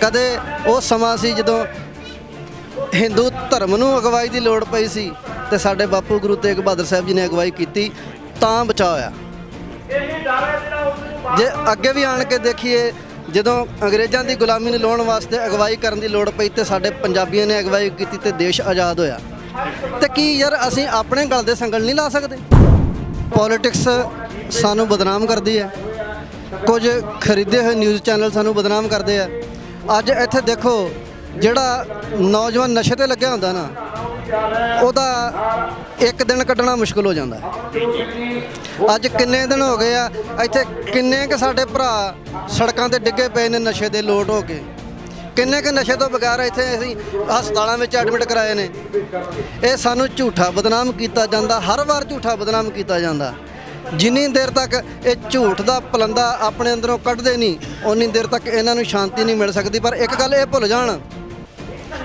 ਕਦੇ ਉਹ ਸਮਾਂ ਸੀ ਜਦੋਂ ਹਿੰਦੂ ਧਰਮ ਨੂੰ ਅਗਵਾਈ ਦੀ ਲੋੜ ਪਈ ਸੀ ਤੇ ਸਾਡੇ ਬਾਪੂ ਗੁਰੂ ਤੇਗ ਬਹਾਦਰ ਸਾਹਿਬ ਜੀ ਨੇ ਅਗਵਾਈ ਕੀਤੀ ਤਾਂ ਬਚਾਅ ਹੋਇਆ। ਜੇ ਅੱਗੇ ਵੀ ਆਣ ਕੇ ਦੇਖੀਏ, ਜਦੋਂ ਅੰਗਰੇਜ਼ਾਂ ਦੀ ਗੁਲਾਮੀ ਨੂੰ ਲਾਉਣ ਵਾਸਤੇ ਅਗਵਾਈ ਕਰਨ ਦੀ ਲੋੜ ਪਈ ਤੇ ਸਾਡੇ ਪੰਜਾਬੀਆਂ ਨੇ ਅਗਵਾਈ ਕੀਤੀ ਤੇ ਦੇਸ਼ ਆਜ਼ਾਦ ਹੋਇਆ। ਤੇ ਕੀ ਯਾਰ ਅਸੀਂ ਆਪਣੇ ਗਲ ਦੇ ਸੰਗਲ ਨਹੀਂ ਲਾ ਸਕਦੇ? ਪੋਲੀਟਿਕਸ ਸਾਨੂੰ ਬਦਨਾਮ ਕਰਦੀ ਹੈ, ਕੁਝ ਖਰੀਦੇ ਹੋਏ ਨਿਊਜ਼ ਚੈਨਲ ਸਾਨੂੰ ਬਦਨਾਮ ਕਰਦੇ ਆ। ਅੱਜ ਇੱਥੇ ਦੇਖੋ, ਜਿਹੜਾ ਨੌਜਵਾਨ ਨਸ਼ੇ 'ਤੇ ਲੱਗਿਆ ਹੁੰਦਾ ਨਾ, ਉਹਦਾ ਇੱਕ ਦਿਨ ਕੱਢਣਾ ਮੁਸ਼ਕਿਲ ਹੋ ਜਾਂਦਾ। ਅੱਜ ਕਿੰਨੇ ਦਿਨ ਹੋ ਗਏ ਆ ਇੱਥੇ, ਕਿੰਨੇ ਕੁ ਸਾਡੇ ਭਰਾ ਸੜਕਾਂ 'ਤੇ ਡਿੱਗੇ ਪਏ ਨੇ ਨਸ਼ੇ ਦੇ ਲੋਟ ਹੋ ਕੇ, ਕਿੰਨੇ ਕੁ ਨਸ਼ੇ ਤੋਂ ਬਗੈਰ ਇੱਥੇ ਅਸੀਂ ਹਸਪਤਾਲਾਂ ਵਿੱਚ ਐਡਮਿਟ ਕਰਾਏ ਨੇ। ਇਹ ਸਾਨੂੰ ਝੂਠਾ ਬਦਨਾਮ ਕੀਤਾ ਜਾਂਦਾ, ਹਰ ਵਾਰ ਝੂਠਾ ਬਦਨਾਮ ਕੀਤਾ ਜਾਂਦਾ। ਜਿੰਨੀ ਦੇਰ ਤੱਕ ਇਹ ਝੂਠ ਦਾ ਪਲੰਦਾ ਆਪਣੇ ਅੰਦਰੋਂ ਕੱਢਦੇ ਨਹੀਂ, ਉਨੀ ਦੇਰ ਤੱਕ ਇਹਨਾਂ ਨੂੰ ਸ਼ਾਂਤੀ ਨਹੀਂ ਮਿਲ ਸਕਦੀ। ਪਰ ਇੱਕ ਗੱਲ ਇਹ ਭੁੱਲ ਜਾਣ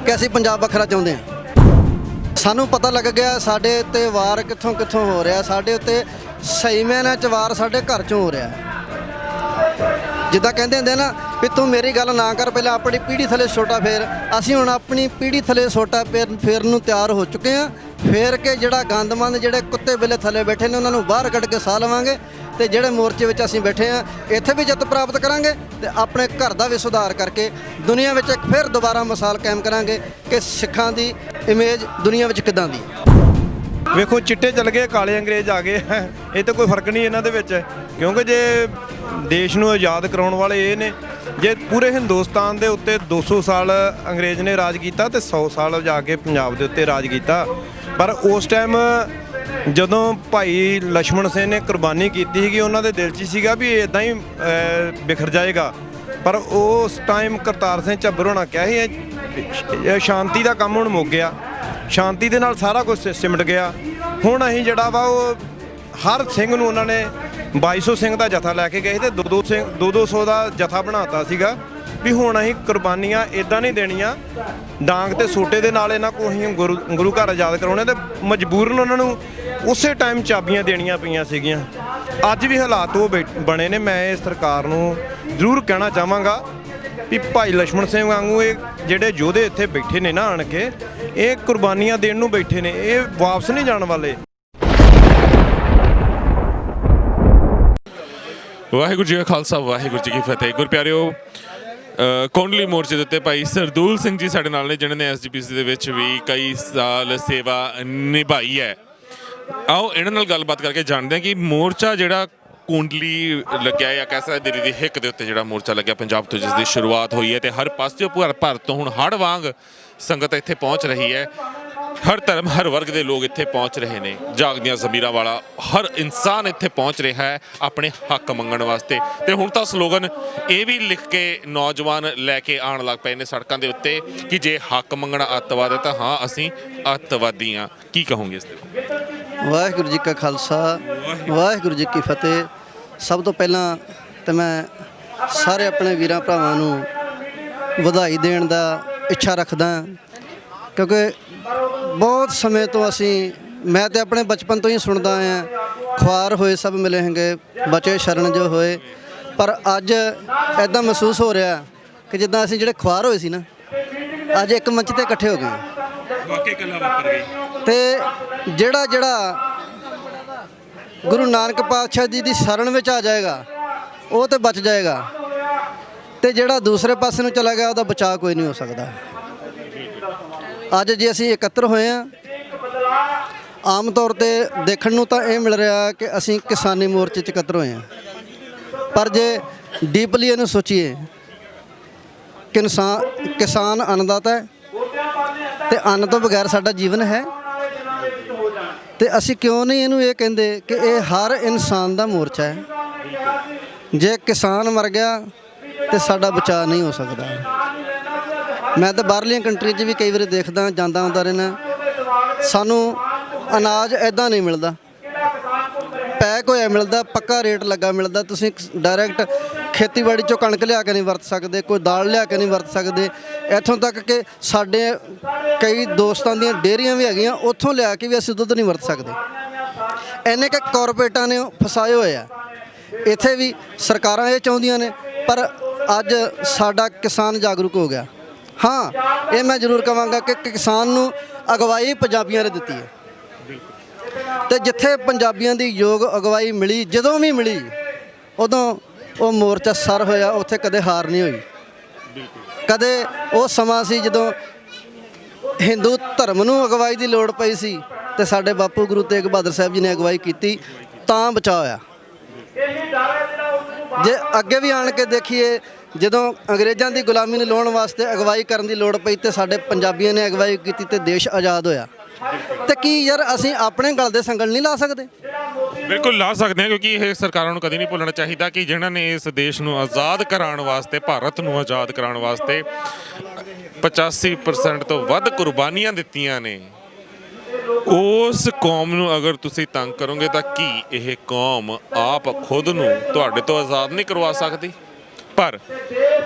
ਕਿ ਅਸੀਂ ਪੰਜਾਬ ਵੱਖਰਾ ਚਾਹੁੰਦੇ ਹਾਂ। ਸਾਨੂੰ ਪਤਾ ਲੱਗ ਗਿਆ ਸਾਡੇ ਉੱਤੇ ਵਾਰ ਕਿੱਥੋਂ ਕਿੱਥੋਂ ਹੋ ਰਿਹਾ, ਸਾਡੇ ਉੱਤੇ ਸਹੀ ਮਾਇਨਿਆਂ 'ਚ ਵਾਰ ਸਾਡੇ ਘਰ 'ਚੋਂ ਹੋ ਰਿਹਾ। ਜਿੱਦਾਂ ਕਹਿੰਦੇ ਹੁੰਦੇ ਨਾ ਵੀ ਤੂੰ ਮੇਰੀ ਗੱਲ ਨਾ ਕਰ, ਪਹਿਲਾਂ ਆਪਣੀ ਪੀੜ੍ਹੀ ਥੱਲੇ ਸੋਟਾ ਫੇਰ। ਅਸੀਂ ਹੁਣ ਆਪਣੀ ਪੀੜ੍ਹੀ ਥੱਲੇ ਸੋਟਾ ਫੇਰਨ ਨੂੰ ਤਿਆਰ ਹੋ ਚੁੱਕੇ ਹਾਂ। ਫੇਰ ਕੇ ਜਿਹੜਾ ਗੰਦਮੰਦ, ਜਿਹੜੇ ਕੁੱਤੇ ਬਿੱਲੇ ਥੱਲੇ ਬੈਠੇ ਨੇ, ਉਹਨਾਂ ਨੂੰ ਬਾਹਰ ਕੱਢ ਕੇ ਸਾਹ ਲਵਾਂਗੇ। ਤੇ ਜਿਹੜੇ ਮੋਰਚੇ ਵਿੱਚ ਅਸੀਂ ਬੈਠੇ ਹਾਂ, ਇੱਥੇ ਵੀ ਜਿੱਤ ਪ੍ਰਾਪਤ ਕਰਾਂਗੇ ਤੇ ਆਪਣੇ ਘਰ ਦਾ ਵੀ ਸੁਧਾਰ ਕਰਕੇ ਦੁਨੀਆ ਵਿੱਚ ਇੱਕ ਫਿਰ ਦੁਬਾਰਾ ਮਿਸਾਲ ਕਾਇਮ ਕਰਾਂਗੇ ਕਿ ਸਿੱਖਾਂ ਦੀ ਇਮੇਜ ਦੁਨੀਆ ਵਿੱਚ ਕਿੱਦਾਂ ਦੀ। ਵੇਖੋ, ਚਿੱਟੇ ਚੱਲ ਗਏ, ਕਾਲੇ ਅੰਗਰੇਜ਼ ਆ ਗਏ, ਇਹ ਤਾਂ ਕੋਈ ਫਰਕ ਨਹੀਂ ਇਹਨਾਂ ਦੇ ਵਿੱਚ। ਕਿਉਂਕਿ ਜੇ ਦੇਸ਼ ਨੂੰ ਆਜ਼ਾਦ ਕਰਾਉਣ ਵਾਲੇ ਇਹ ਨੇ, ਜੇ ਪੂਰੇ ਹਿੰਦੁਸਤਾਨ ਦੇ ਉੱਤੇ 200 ਸਾਲ ਅੰਗਰੇਜ਼ ਨੇ ਰਾਜ ਕੀਤਾ ਤੇ 100 ਸਾਲ ਜਾ ਕੇ ਪੰਜਾਬ ਦੇ ਉੱਤੇ ਰਾਜ ਕੀਤਾ। ਪਰ ਉਸ ਟਾਈਮ ਜਦੋਂ ਭਾਈ ਲਛਮਣ ਸਿੰਘ ਨੇ ਕੁਰਬਾਨੀ ਕੀਤੀ ਸੀਗੀ, ਉਹਨਾਂ ਦੇ ਦਿਲ 'ਚ ਸੀਗਾ ਵੀ ਇੱਦਾਂ ਹੀ ਬਿਖਰ ਜਾਏਗਾ। ਪਰ ਉਸ ਟਾਈਮ ਕਰਤਾਰ ਸਿੰਘ ਝੱਬਰ ਹੋਣਾ ਕਿਹਾ ਸੀ ਸ਼ਾਂਤੀ ਦਾ ਕੰਮ ਹੁਣ ਮੁੱਕ ਗਿਆ, ਸ਼ਾਂਤੀ ਦੇ ਨਾਲ ਸਾਰਾ ਕੁਝ ਸਿਮਟ ਗਿਆ। ਹੁਣ ਅਸੀਂ ਜਿਹੜਾ ਵਾ ਉਹ ਹਰ ਸਿੰਘ ਨੂੰ ਉਹਨਾਂ ਨੇ 2200 ਸਿੰਘ ਦਾ ਜਥਾ ਲੈ ਕੇ ਗਏ ਤੇ 200 ਦਾ ਜਥਾ ਬਣਾਤਾ ਸੀਗਾ ਵੀ ਹੁਣ ਅਸੀਂ ਕੁਰਬਾਨੀਆਂ ਇੱਦਾਂ ਨਹੀਂ ਦੇਣੀਆਂ, ਡਾਂਗ ਤੇ ਸੋਟੇ ਦੇ ਨਾਲ ਇਹਨਾਂ ਕੋਲ ਅਸੀਂ ਗੁਰੂ ਘਰ ਆਜ਼ਾਦ ਕਰਾਉਣੇ। ਤੇ ਮਜਬੂਰਨ ਉਹਨਾਂ ਨੂੰ ਉਸੇ ਟਾਈਮ ਚਾਬੀਆਂ ਦੇਣੀਆਂ ਪਈਆਂ ਸੀਗੀਆਂ। ਅੱਜ ਵੀ ਹਾਲਾਤ ਉਹ ਬਣੇ ਨੇ। ਮੈਂ ਇਸ ਸਰਕਾਰ ਨੂੰ ਜ਼ਰੂਰ ਕਹਿਣਾ ਚਾਹਾਂਗਾ ਵੀ ਭਾਈ ਲਛਮਣ ਸਿੰਘ ਵਾਂਗੂ ਇਹ ਜਿਹੜੇ ਯੋਧੇ ਇੱਥੇ ਬੈਠੇ ਨੇ ਨਾ ਆਣ ਕੇ, ਇਹ ਕੁਰਬਾਨੀਆਂ ਦੇਣ ਨੂੰ ਬੈਠੇ ਨੇ, ਇਹ ਵਾਪਸ ਨਹੀਂ ਜਾਣ ਵਾਲੇ। ਵਾਹਿਗੁਰੂ ਜੀ ਕਾ ਖਾਲਸਾ, ਵਾਹਿਗੁਰੂ ਜੀ ਕੀ ਫਤਿਹ। ਗੁਰਪਿਆਰਿਓ, ਕੋਂਡਲੀ ਮੋਰਚੇ ਦੇ ਉੱਤੇ ਭਾਈ ਸਰਦੂਲ ਸਿੰਘ ਜੀ ਸਾਡੇ ਨਾਲ ਨੇ, ਜਿਨ੍ਹਾਂ ਨੇ SGPC ਦੇ ਵਿੱਚ ਵੀ ਕਈ ਸਾਲ ਸੇਵਾ ਨਿਭਾਈ ਹੈ। ਆਓ ਇਹਨਾਂ ਨਾਲ ਗੱਲਬਾਤ ਕਰਕੇ ਜਾਣਦੇ ਹਾਂ ਕਿ ਮੋਰਚਾ ਜਿਹੜਾ ਕੁੰਡਲੀ ਲੱਗਿਆ ਜਾਂ ਕਹਿ ਸਕਦੇ ਦਿੱਲੀ ਦੀ ਹਿੱਕ ਦੇ ਉੱਤੇ ਜਿਹੜਾ ਮੋਰਚਾ ਲੱਗਿਆ ਪੰਜਾਬ ਤੋਂ, ਜਿਸ ਦੀ ਸ਼ੁਰੂਆਤ ਹੋਈ ਹੈ ਤੇ ਹਰ ਪਾਸੇ ਭਾਰਤ ਤੋਂ ਹੁਣ ਹੜ੍ਹ ਵਾਂਗ ਸੰਗਤ ਇੱਥੇ ਪਹੁੰਚ ਰਹੀ ਹੈ। ਹਰ ਧਰਮ, ਹਰ ਵਰਗ ਦੇ ਲੋਕ ਇੱਥੇ ਪਹੁੰਚ ਰਹੇ ਨੇ। ਜਾਗਦੀਆਂ ਜ਼ਮੀਰਾਂ ਵਾਲਾ ਹਰ ਇਨਸਾਨ ਇੱਥੇ ਪਹੁੰਚ ਰਿਹਾ ਹੈ ਆਪਣੇ ਹੱਕ ਮੰਗਣ ਵਾਸਤੇ। ਤੇ ਹੁਣ ਤਾਂ ਸਲੋਗਨ ਇਹ ਵੀ ਲਿਖ ਕੇ ਨੌਜਵਾਨ ਲੈ ਕੇ ਆਉਣ ਲੱਗ ਪਏ ਨੇ ਸੜਕਾਂ ਦੇ ਉੱਤੇ ਕਿ ਜੇ ਹੱਕ ਮੰਗਣਾ ਅੱਤਵਾਦ ਹੈ ਤਾਂ ਹਾਂ ਅਸੀਂ ਅੱਤਵਾਦੀ ਹਾਂ। ਕੀ ਕਹੋਗੇ ਇਸ ਤੇ? ਵਾਹਿਗੁਰੂ ਜੀ ਕਾ ਖਾਲਸਾ, ਵਾਹਿਗੁਰੂ ਜੀ ਕੀ ਫਤਿਹ। ਸਭ ਤੋਂ ਪਹਿਲਾਂ ਤਾਂ ਮੈਂ ਸਾਰੇ ਆਪਣੇ ਵੀਰਾਂ ਭਰਾਵਾਂ ਨੂੰ ਵਧਾਈ ਦੇਣ ਦਾ ਇੱਛਾ ਰੱਖਦਾ, ਕਿਉਂਕਿ ਬਹੁਤ ਸਮੇਂ ਤੋਂ ਮੈਂ ਤੇ ਆਪਣੇ ਬਚਪਨ ਤੋਂ ਹੀ ਸੁਣਦਾ ਆਇਆ, ਖੁਆਰ ਹੋਏ ਸਭ ਮਿਲੇ ਹੈਗੇ, ਬਚੇ ਸ਼ਰਨ ਜੋ ਹੋਏ। ਪਰ ਅੱਜ ਐਦਾਂ ਮਹਿਸੂਸ ਹੋ ਰਿਹਾ ਕਿ ਜਿੱਦਾਂ ਅਸੀਂ ਜਿਹੜੇ ਖੁਆਰ ਹੋਏ ਸੀ ਨਾ, ਅੱਜ ਇੱਕ ਮੰਚ ਤੇ ਇਕੱਠੇ ਹੋ ਗਏ। ਵਾਕਈ ਗੱਲਾਂ ਵਾਪਰ ਗਈ। ਤੇ ਜਿਹੜਾ ਗੁਰੂ ਨਾਨਕ ਪਾਤਸ਼ਾਹ ਜੀ ਦੀ ਸ਼ਰਨ ਵਿੱਚ ਆ ਜਾਏਗਾ ਉਹ ਤੇ ਬਚ ਜਾਏਗਾ, ਤੇ ਜਿਹੜਾ ਦੂਸਰੇ ਪਾਸੇ ਨੂੰ ਚਲਾ ਗਿਆ ਉਹਦਾ ਬਚਾਅ ਕੋਈ ਨਹੀਂ ਹੋ ਸਕਦਾ। ਅੱਜ ਜੇ ਅਸੀਂ ਇਕੱਤਰ ਹੋਏ ਹਾਂ, ਆਮ ਤੌਰ 'ਤੇ ਦੇਖਣ ਨੂੰ ਤਾਂ ਇਹ ਮਿਲ ਰਿਹਾ ਕਿ ਅਸੀਂ ਕਿਸਾਨੀ ਮੋਰਚੇ 'ਚ ਇਕੱਤਰ ਹੋਏ ਹਾਂ। ਪਰ ਜੇ ਡੀਪਲੀ ਇਹਨੂੰ ਸੋਚੀਏ ਕਿ ਕਿਸਾਨ ਅੰਨਦਾਤਾ ਹੈ ਤੇ ਅੰਨ ਤੋਂ ਬਗੈਰ ਸਾਡਾ ਜੀਵਨ ਹੈ, ਤੇ ਅਸੀਂ ਕਿਉਂ ਨਹੀਂ ਇਹਨੂੰ ਇਹ ਕਹਿੰਦੇ ਕਿ ਇਹ ਹਰ ਇਨਸਾਨ ਦਾ ਮੋਰਚਾ ਹੈ। ਜੇ ਕਿਸਾਨ ਮਰ ਗਿਆ ਤੇ ਸਾਡਾ ਬਚਾਅ ਨਹੀਂ ਹੋ ਸਕਦਾ। ਮੈਂ ਤਾਂ ਬਾਹਰਲੀਆਂ ਕੰਟਰੀਆਂ 'ਚ ਵੀ ਕਈ ਵਾਰੀ ਦੇਖਦਾ, ਜਾਂਦਾ ਆਉਂਦਾ ਰਹਿਣਾ, ਸਾਨੂੰ ਅਨਾਜ ਐਦਾਂ ਨਹੀਂ ਮਿਲਦਾ, ਪੈਕ ਹੋਇਆ ਮਿਲਦਾ, ਪੱਕਾ ਰੇਟ ਲੱਗਾ ਮਿਲਦਾ। ਤੁਸੀਂ ਡਾਇਰੈਕਟ ਖੇਤੀਬਾੜੀ 'ਚੋਂ ਕਣਕ ਲਿਆ ਕੇ ਨਹੀਂ ਵਰਤ ਸਕਦੇ, ਕੋਈ ਦਾਲ ਲਿਆ ਕੇ ਨਹੀਂ ਵਰਤ ਸਕਦੇ। ਇੱਥੋਂ ਤੱਕ ਕਿ ਸਾਡੇ ਕਈ ਦੋਸਤਾਂ ਦੀਆਂ ਡੇਅਰੀਆਂ ਵੀ ਹੈਗੀਆਂ, ਉੱਥੋਂ ਲਿਆ ਕੇ ਵੀ ਅਸੀਂ ਦੁੱਧ ਨਹੀਂ ਵਰਤ ਸਕਦੇ। ਇੰਨੇ ਕਿ ਕਾਰਪੋਰੇਟਾਂ ਨੇ ਫਸਾਏ ਹੋਏ ਆ। ਇੱਥੇ ਵੀ ਸਰਕਾਰਾਂ ਇਹ ਚਾਹੁੰਦੀਆਂ ਨੇ, ਪਰ ਅੱਜ ਸਾਡਾ ਕਿਸਾਨ ਜਾਗਰੂਕ ਹੋ ਗਿਆ। ਹਾਂ, ਇਹ ਮੈਂ ਜ਼ਰੂਰ ਕਹਾਂਗਾ ਕਿ ਕਿਸਾਨ ਨੂੰ ਅਗਵਾਈ ਪੰਜਾਬੀਆਂ ਨੇ ਦਿੱਤੀ ਹੈ ਤੇ ਜਿੱਥੇ ਪੰਜਾਬੀਆਂ ਦੀ ਯੋਗ ਅਗਵਾਈ ਮਿਲੀ, ਜਦੋਂ ਵੀ ਮਿਲੀ, ਉਦੋਂ ਉਹ ਮੋਰਚਾ ਸਰ ਹੋਇਆ। ਉੱਥੇ ਕਦੇ ਹਾਰ ਨਹੀਂ ਹੋਈ। ਕਦੇ ਉਹ ਸਮਾਂ ਸੀ ਜਦੋਂ ਹਿੰਦੂ ਧਰਮ ਨੂੰ ਅਗਵਾਈ ਦੀ ਲੋੜ ਪਈ ਸੀ ਤੇ ਸਾਡੇ ਬਾਪੂ ਗੁਰੂ ਤੇਗ ਬਹਾਦਰ ਸਾਹਿਬ ਜੀ ਨੇ ਅਗਵਾਈ ਕੀਤੀ, ਤਾਂ ਬਚਾਅ ਹੋਇਆ। ਜੇ ਅੱਗੇ ਵੀ ਆਣ ਕੇ ਦੇਖੀਏ, ਜਦੋਂ ਅੰਗਰੇਜ਼ਾਂ ਦੀ ਗੁਲਾਮੀ ਨੂੰ ਲਾਉਣ ਵਾਸਤੇ ਅਗਵਾਈ ਕਰਨ ਦੀ ਲੋੜ ਪਈ ਤੇ ਸਾਡੇ ਪੰਜਾਬੀਆਂ ਨੇ ਅਗਵਾਈ ਕੀਤੀ ਤੇ ਦੇਸ਼ ਆਜ਼ਾਦ ਹੋਇਆ। ਤੇ ਕੀ ਯਾਰ ਅਸੀਂ ਆਪਣੇ ਗਲ ਦੇ ਸੰਗਲ ਨਹੀਂ ਲਾ ਸਕਦੇ? ਬਿਲਕੁਲ ਲਾ ਸਕਦੇ ਹਾਂ, ਕਿਉਂਕਿ ਇਹ ਸਰਕਾਰਾਂ ਨੂੰ ਕਦੇ ਨਹੀਂ ਭੁੱਲਣਾ ਚਾਹੀਦਾ ਕਿ ਜਿਨ੍ਹਾਂ ਨੇ ਇਸ ਦੇਸ਼ ਨੂੰ ਆਜ਼ਾਦ ਕਰਾਉਣ ਵਾਸਤੇ, ਭਾਰਤ ਨੂੰ ਆਜ਼ਾਦ ਕਰਾਉਣ ਵਾਸਤੇ 85% ਤੋਂ ਵੱਧ ਕੁਰਬਾਨੀਆਂ ਦਿੱਤੀਆਂ ਨੇ, ਉਸ ਕੌਮ ਨੂੰ ਅਗਰ ਤੁਸੀਂ ਤੰਗ ਕਰੋਗੇ ਤਾਂ ਕੀ ਇਹ ਕੌਮ ਆਪ ਖੁਦ ਨੂੰ ਤੁਹਾਡੇ ਤੋਂ ਆਜ਼ਾਦ ਨਹੀਂ ਕਰਵਾ ਸਕਦੀ? ਪਰ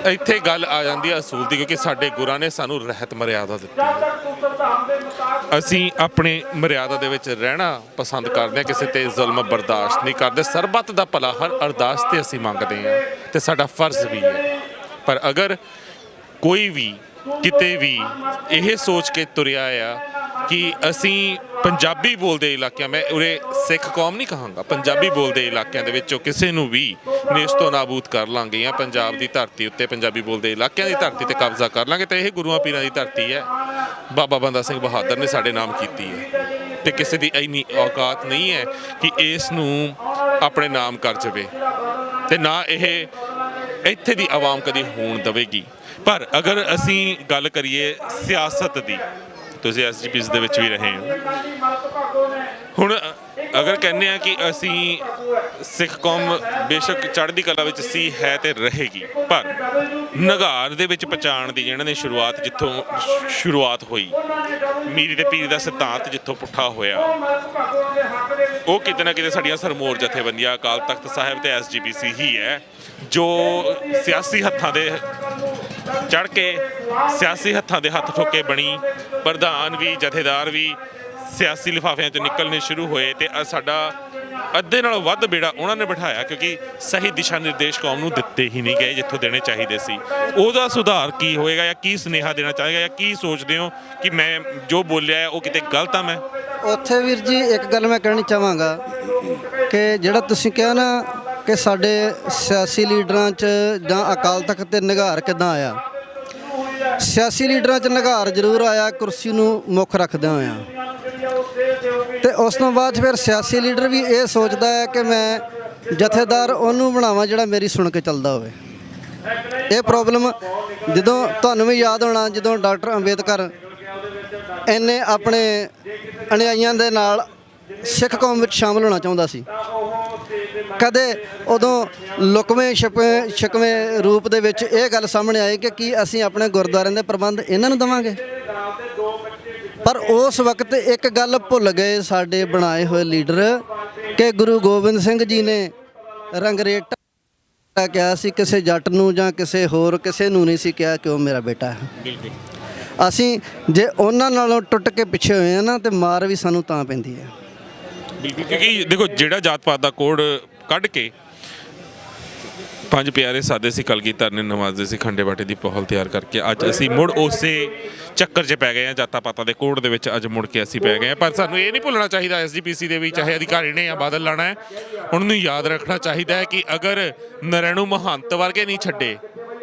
ਇੱਥੇ ਗੱਲ ਆ ਜਾਂਦੀ ਹੈ ਅਸੂਲ ਦੀ, ਕਿਉਂਕਿ ਸਾਡੇ ਗੁਰਾਂ ਨੇ ਸਾਨੂੰ ਰਹਿਤ ਮਰਿਆਦਾ ਦਿੱਤੀ ਹੈ। ਅਸੀਂ ਆਪਣੇ ਮਰਿਆਦਾ ਦੇ ਵਿੱਚ ਰਹਿਣਾ ਪਸੰਦ ਕਰਦੇ ਹਾਂ, ਕਿਸੇ ਤੇ ਜ਼ੁਲਮ ਬਰਦਾਸ਼ਤ ਨਹੀਂ ਕਰਦੇ। ਸਰਬੱਤ ਦਾ ਭਲਾ ਹਰ ਅਰਦਾਸ ਤੇ ਅਸੀਂ ਮੰਗਦੇ ਹਾਂ ਤੇ ਸਾਡਾ ਫਰਜ਼ ਵੀ ਹੈ। ਪਰ ਅਗਰ ਕੋਈ ਵੀ ਕਿਤੇ ਵੀ ਇਹ ਸੋਚ ਕੇ ਤੁਰਿਆ ਆ ਕਿ ਅਸੀਂ ਪੰਜਾਬੀ ਬੋਲਦੇ ਇਲਾਕਿਆਂ, ਮੈਂ ਉਰੇ ਸਿੱਖ ਕੌਮ ਨਹੀਂ ਕਹਾਂਗਾ, ਪੰਜਾਬੀ ਬੋਲਦੇ ਇਲਾਕਿਆਂ ਦੇ ਵਿੱਚੋਂ ਕਿਸੇ ਨੂੰ ਵੀ ਨੇਸਤੋ ਨਾਬੂਦ ਕਰ ਲਾਂਗੇ ਜਾਂ ਪੰਜਾਬ ਦੀ ਧਰਤੀ ਉੱਤੇ, ਪੰਜਾਬੀ ਬੋਲਦੇ ਇਲਾਕਿਆਂ ਦੀ ਧਰਤੀ ਤੇ ਕਬਜ਼ਾ ਕਰ ਲਾਂਗੇ, ਤਾਂ ਇਹ ਗੁਰੂਆਂ ਪੀਰਾਂ ਦੀ ਧਰਤੀ ਹੈ। ਬਾਬਾ ਬੰਦਾ ਸਿੰਘ ਬਹਾਦਰ ਨੇ ਸਾਡੇ ਨਾਮ ਕੀਤੀ ਹੈ ਤੇ ਕਿਸੇ ਦੀ ਇੰਨੀ ਔਕਾਤ ਨਹੀਂ ਹੈ ਕਿ ਇਸ ਨੂੰ ਆਪਣੇ ਨਾਮ ਕਰ ਜਾਵੇ, ਤੇ ਨਾ ਇਹ ਇੱਥੇ ਦੀ ਆਵਾਮ ਕਦੀ ਹੋਣ ਦੇਵੇਗੀ। ਪਰ ਅਗਰ ਅਸੀਂ ਗੱਲ ਕਰੀਏ ਸਿਆਸਤ ਦੀ, ਤੁਸੀਂ ਐਸਜੀਪੀਸੀ ਦੇ ਵਿੱਚ ਵੀ ਰਹੇ ਹੋ, ਹੁਣ ਅਗਰ ਕਹਿੰਦੇ ਆ ਕਿ ਅਸੀਂ ਸਿੱਖ ਕੌਮ ਬੇਸ਼ੱਕ ਚੜ੍ਹਦੀ ਕਲਾ ਵਿੱਚ ਸੀ, ਹੈ ਤੇ ਰਹੇਗੀ, ਪਰ ਨਗਾਰ ਦੇ ਵਿੱਚ ਪਛਾਣ ਦੀ ਜਿਹਨਾਂ ਨੇ ਸ਼ੁਰੂਆਤ, ਜਿੱਥੋਂ ਸ਼ੁਰੂਆਤ ਹੋਈ, ਮੀਰੀ ਤੇ ਪੀਰੀ ਦਾ ਸਿਧਾਂਤ ਜਿੱਥੋਂ ਪੁੱਠਾ ਹੋਇਆ, ਉਹ ਕਿਤੇ ਨਾ ਕਿਤੇ ਸਾਡੀਆਂ ਸਰਮੋਰ ਜਥੇਬੰਦੀਆਂ, ਅਕਾਲ ਤਖਤ ਸਾਹਿਬ ਤੇ ਐਸਜੀਪੀਸੀ ਹੀ ਹੈ ਜੋ ਸਿਆਸੀ ਹੱਥਾਂ ਦੇ ਚੜ੍ਹ ਕੇ, ਸਿਆਸੀ ਹੱਥਾਂ ਦੇ ਹੱਥ ਠੋਕੇ ਬਣੀ। ਪ੍ਰਧਾਨ ਵੀ, ਜਥੇਦਾਰ ਵੀ ਸਿਆਸੀ ਲਿਫਾਫਿਆਂ 'ਚੋਂ ਨਿਕਲਣੇ ਸ਼ੁਰੂ ਹੋਏ ਤੇ ਸਾਡਾ ਅੱਧੇ ਨਾਲੋਂ ਵੱਧ ਬੇੜਾ ਉਹਨਾਂ ਨੇ ਬਿਠਾਇਆ, ਕਿਉਂਕਿ ਸਹੀ ਦਿਸ਼ਾ ਨਿਰਦੇਸ਼ ਕੌਮ ਨੂੰ ਦਿੱਤੇ ਹੀ ਨਹੀਂ ਗਏ ਜਿੱਥੋਂ ਦੇਣੇ ਚਾਹੀਦੇ ਸੀ। ਉਹਦਾ ਸੁਧਾਰ ਕੀ ਹੋਏਗਾ, ਜਾਂ ਕੀ ਸੁਨੇਹਾ ਦੇਣਾ ਚਾਹੇਗਾ, ਜਾਂ ਕੀ ਸੋਚਦੇ ਹੋ ਕਿ ਮੈਂ ਜੋ ਬੋਲਿਆ ਹੈ ਉਹ ਕਿਤੇ ਗਲਤ ਆ? ਮੈਂ ਉੱਥੇ ਵੀਰ ਜੀ ਇੱਕ ਗੱਲ ਮੈਂ ਕਹਿਣੀ ਚਾਹਾਂਗਾ ਕਿ ਜਿਹੜਾ ਤੁਸੀਂ ਕਿਹਾ ਨਾ ਕਿ ਸਾਡੇ ਸਿਆਸੀ ਲੀਡਰਾਂ 'ਚ ਜਾਂ ਅਕਾਲ ਤਖਤ ਤੇ ਨਿਘਾਰ ਕਿੱਦਾਂ ਆਇਆ, ਸਿਆਸੀ ਲੀਡਰਾਂ 'ਚ ਨਿਘਾਰ ਜ਼ਰੂਰ ਆਇਆ ਕੁਰਸੀ ਨੂੰ ਮੁੱਖ ਰੱਖਦਿਆਂ ਹੋਇਆਂ, ਤੇ ਉਸ ਤੋਂ ਬਾਅਦ ਫਿਰ ਸਿਆਸੀ ਲੀਡਰ ਵੀ ਇਹ ਸੋਚਦਾ ਹੈ ਕਿ ਮੈਂ ਜਥੇਦਾਰ ਉਹਨੂੰ ਬਣਾਵਾਂ ਜਿਹੜਾ ਮੇਰੀ ਸੁਣ ਕੇ ਚੱਲਦਾ ਹੋਵੇ। ਇਹ ਪ੍ਰੋਬਲਮ ਜਦੋਂ ਤੁਹਾਨੂੰ ਵੀ ਯਾਦ ਹੋਣਾ, ਜਦੋਂ ਡਾਕਟਰ ਅੰਬੇਦਕਰ ਇਹਨੇ ਆਪਣੇ ਅਨੁਯਾਈਆਂ ਦੇ ਨਾਲ ਸਿੱਖ ਕੌਮ ਵਿੱਚ ਸ਼ਾਮਲ ਹੋਣਾ ਚਾਹੁੰਦਾ ਸੀ, ਕਦੇ ਉਦੋਂ ਲੁਕਵੇਂ ਛਿਕਵੇਂ ਰੂਪ ਦੇ ਵਿੱਚ ਇਹ ਗੱਲ ਸਾਹਮਣੇ ਆਈ ਕਿ ਕੀ ਅਸੀਂ ਆਪਣੇ ਗੁਰਦੁਆਰਿਆਂ ਦੇ ਪ੍ਰਬੰਧ ਇਹਨਾਂ ਨੂੰ ਦੇਵਾਂਗੇ? ਪਰ ਉਸ ਵਕਤ ਇੱਕ ਗੱਲ ਭੁੱਲ ਗਏ ਸਾਡੇ ਬਣਾਏ ਹੋਏ ਲੀਡਰ ਕਿ ਗੁਰੂ ਗੋਬਿੰਦ ਸਿੰਘ ਜੀ ਨੇ ਰੰਗਰੇਟਾ ਕਿਹਾ ਸੀ, ਕਿਸੇ ਜੱਟ ਨੂੰ ਜਾਂ ਕਿਸੇ ਹੋਰ ਕਿਸੇ ਨੂੰ ਨਹੀਂ ਸੀ ਕਿਹਾ ਕਿ ਉਹ ਮੇਰਾ ਬੇਟਾ ਹੈ। ਬਿਲਕੁਲ। ਅਸੀਂ ਜੇ ਉਹਨਾਂ ਨਾਲੋਂ ਟੁੱਟ ਕੇ ਪਿੱਛੇ ਹੋਏ ਆ ਨਾ, ਤੇ ਮਾਰ ਵੀ ਸਾਨੂੰ ਤਾਂ ਪੈਂਦੀ ਹੈ। ਬਿਲਕੁਲ, ਕਿਉਂਕਿ ਦੇਖੋ ਜਿਹੜਾ ਜਾਤ ਪਾਤ ਦਾ ਕੋਡ ਕੱਢ ਕੇ ਪੰਜ ਪਿਆਰੇ ਸਾਦੇ ਸੀ, ਕਲਗੀਧਰ ਨੇ ਨਵਾਜ਼ੇ ਸੀ, ਖੰਡੇ ਬਾਟੇ ਦੀ ਪਹਲ ਤਿਆਰ ਕਰਕੇ ਅੱਜ ਅਸੀਂ ਮੁੜ ਉਸੇ ਚੱਕਰ 'ਚ ਪੈ ਗਏ ਹਾਂ, ਜਾਤਾਂ ਪਾਤਾਂ ਦੇ ਕੋਡ ਦੇ ਵਿੱਚ ਅੱਜ ਮੁੜ ਕੇ ਅਸੀਂ ਪੈ ਗਏ ਹਾਂ। ਪਰ ਸਾਨੂੰ ਇਹ ਨਹੀਂ ਭੁੱਲਣਾ ਚਾਹੀਦਾ, ਐਸਜੀਪੀਸੀ ਦੇ ਵੀ ਚਾਹੇ ਅਧਿਕਾਰੀ ਨੇ ਜਾਂ ਬਾਦਲ ਲਾਣਾ ਹੈ, ਉਹਨਾਂ ਨੂੰ ਯਾਦ ਰੱਖਣਾ ਚਾਹੀਦਾ ਹੈ ਕਿ ਅਗਰ ਨਰੈਣੂ ਮਹੰਤ ਵਰਗੇ ਨਹੀਂ ਛੱਡੇ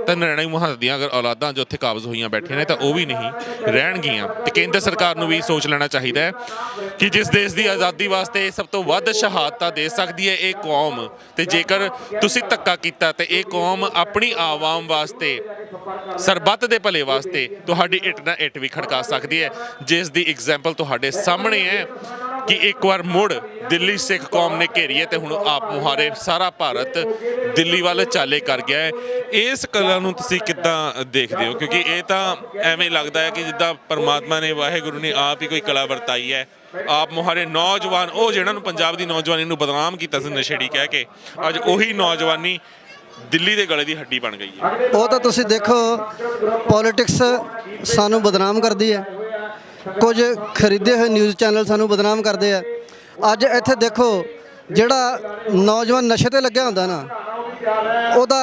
ਤਾਂ ਨਰੈਣੂ ਮਹੰਤ ਦੀਆਂ ਅਗਰ ਔਲਾਦਾਂ ਜੋ ਉੱਥੇ ਕਾਬਜ਼ ਹੋਈਆਂ ਬੈਠੀਆਂ ਨੇ ਤਾਂ ਉਹ ਵੀ ਨਹੀਂ ਰਹਿਣਗੀਆਂ। ਤੇ ਕੇਂਦਰ ਸਰਕਾਰ ਨੂੰ ਵੀ ਸੋਚ ਲੈਣਾ ਚਾਹੀਦਾ ਹੈ ਕਿ ਜਿਸ ਦੇਸ਼ ਦੀ ਆਜ਼ਾਦੀ ਵਾਸਤੇ ਸਭ ਤੋਂ ਵੱਧ ਸ਼ਹਾਦਤਾਂ ਦੇ ਸਕਦੀ ਹੈ ਇਹ ਕੌਮ, ਤੇ ਜੇਕਰ ਤੁਸੀਂ ਧੱਕਾ ਕੀਤਾ ਤੇ ਇਹ ਕੌਮ ਆਪਣੀ ਆਵਾਮ ਵਾਸਤੇ, ਸਰਬੱਤ ਦੇ ਭਲੇ ਵਾਸਤੇ ਤੁਹਾਡੀ ਇੱਟ ਨਾਲ ਇੱਟ ਵੀ ਖੜਕਾ ਸਕਦੀ ਹੈ, ਜਿਸ ਦੀ ਐਗਜ਼ਾਮਪਲ ਤੁਹਾਡੇ ਸਾਹਮਣੇ ਹੈ ਕਿ ਇੱਕ ਵਾਰ ਮੁੜ ਦਿੱਲੀ ਸਿੱਖ ਕੌਮ ਨੇ ਘੇਰੀ ਹੈ ਤੇ ਹੁਣ ਆਪ ਮੁਹਾਰੇ ਸਾਰਾ ਭਾਰਤ ਦਿੱਲੀ ਵੱਲ ਚਾਲੇ ਕਰ ਗਿਆ ਹੈ। ਇਸ ਕਲਾ ਨੂੰ ਤੁਸੀਂ ਕਿੱਦਾਂ ਦੇਖਦੇ ਹੋ? ਕਿਉਂਕਿ ਇਹ ਤਾਂ ਐਵੇਂ ਲੱਗਦਾ ਹੈ ਕਿ ਜਿੱਦਾਂ ਪਰਮਾਤਮਾ ਨੇ, ਵਾਹਿਗੁਰੂ ਨੇ ਆਪ ਹੀ ਕੋਈ ਕਲਾ ਵਰਤਾਈ ਹੈ। ਆਪ ਮੁਹਾਰੇ ਨੌਜਵਾਨ, ਉਹ ਜਿਹਨਾਂ ਨੂੰ ਪੰਜਾਬ ਦੀ ਨੌਜਵਾਨੀ ਨੂੰ ਬਦਨਾਮ ਕੀਤਾ ਸੀ ਨਸ਼ੇੜੀ ਕਹਿ ਕੇ, ਅੱਜ ਉਹੀ ਨੌਜਵਾਨੀ ਦਿੱਲੀ ਦੇ ਗਲੇ ਦੀ ਹੱਡੀ ਬਣ ਗਈ ਹੈ। ਉਹ ਤਾਂ ਤੁਸੀਂ ਦੇਖੋ, ਪੋਲੀਟਿਕਸ ਸਾਨੂੰ ਬਦਨਾਮ ਕਰਦੀ ਹੈ, ਕੁਝ ਖਰੀਦੇ ਹੋਏ ਨਿਊਜ਼ ਚੈਨਲ ਸਾਨੂੰ ਬਦਨਾਮ ਕਰਦੇ ਆ। ਅੱਜ ਇੱਥੇ ਦੇਖੋ, ਜਿਹੜਾ ਨੌਜਵਾਨ ਨਸ਼ੇ ਤੇ ਲੱਗਿਆ ਹੁੰਦਾ ਨਾ, ਉਹਦਾ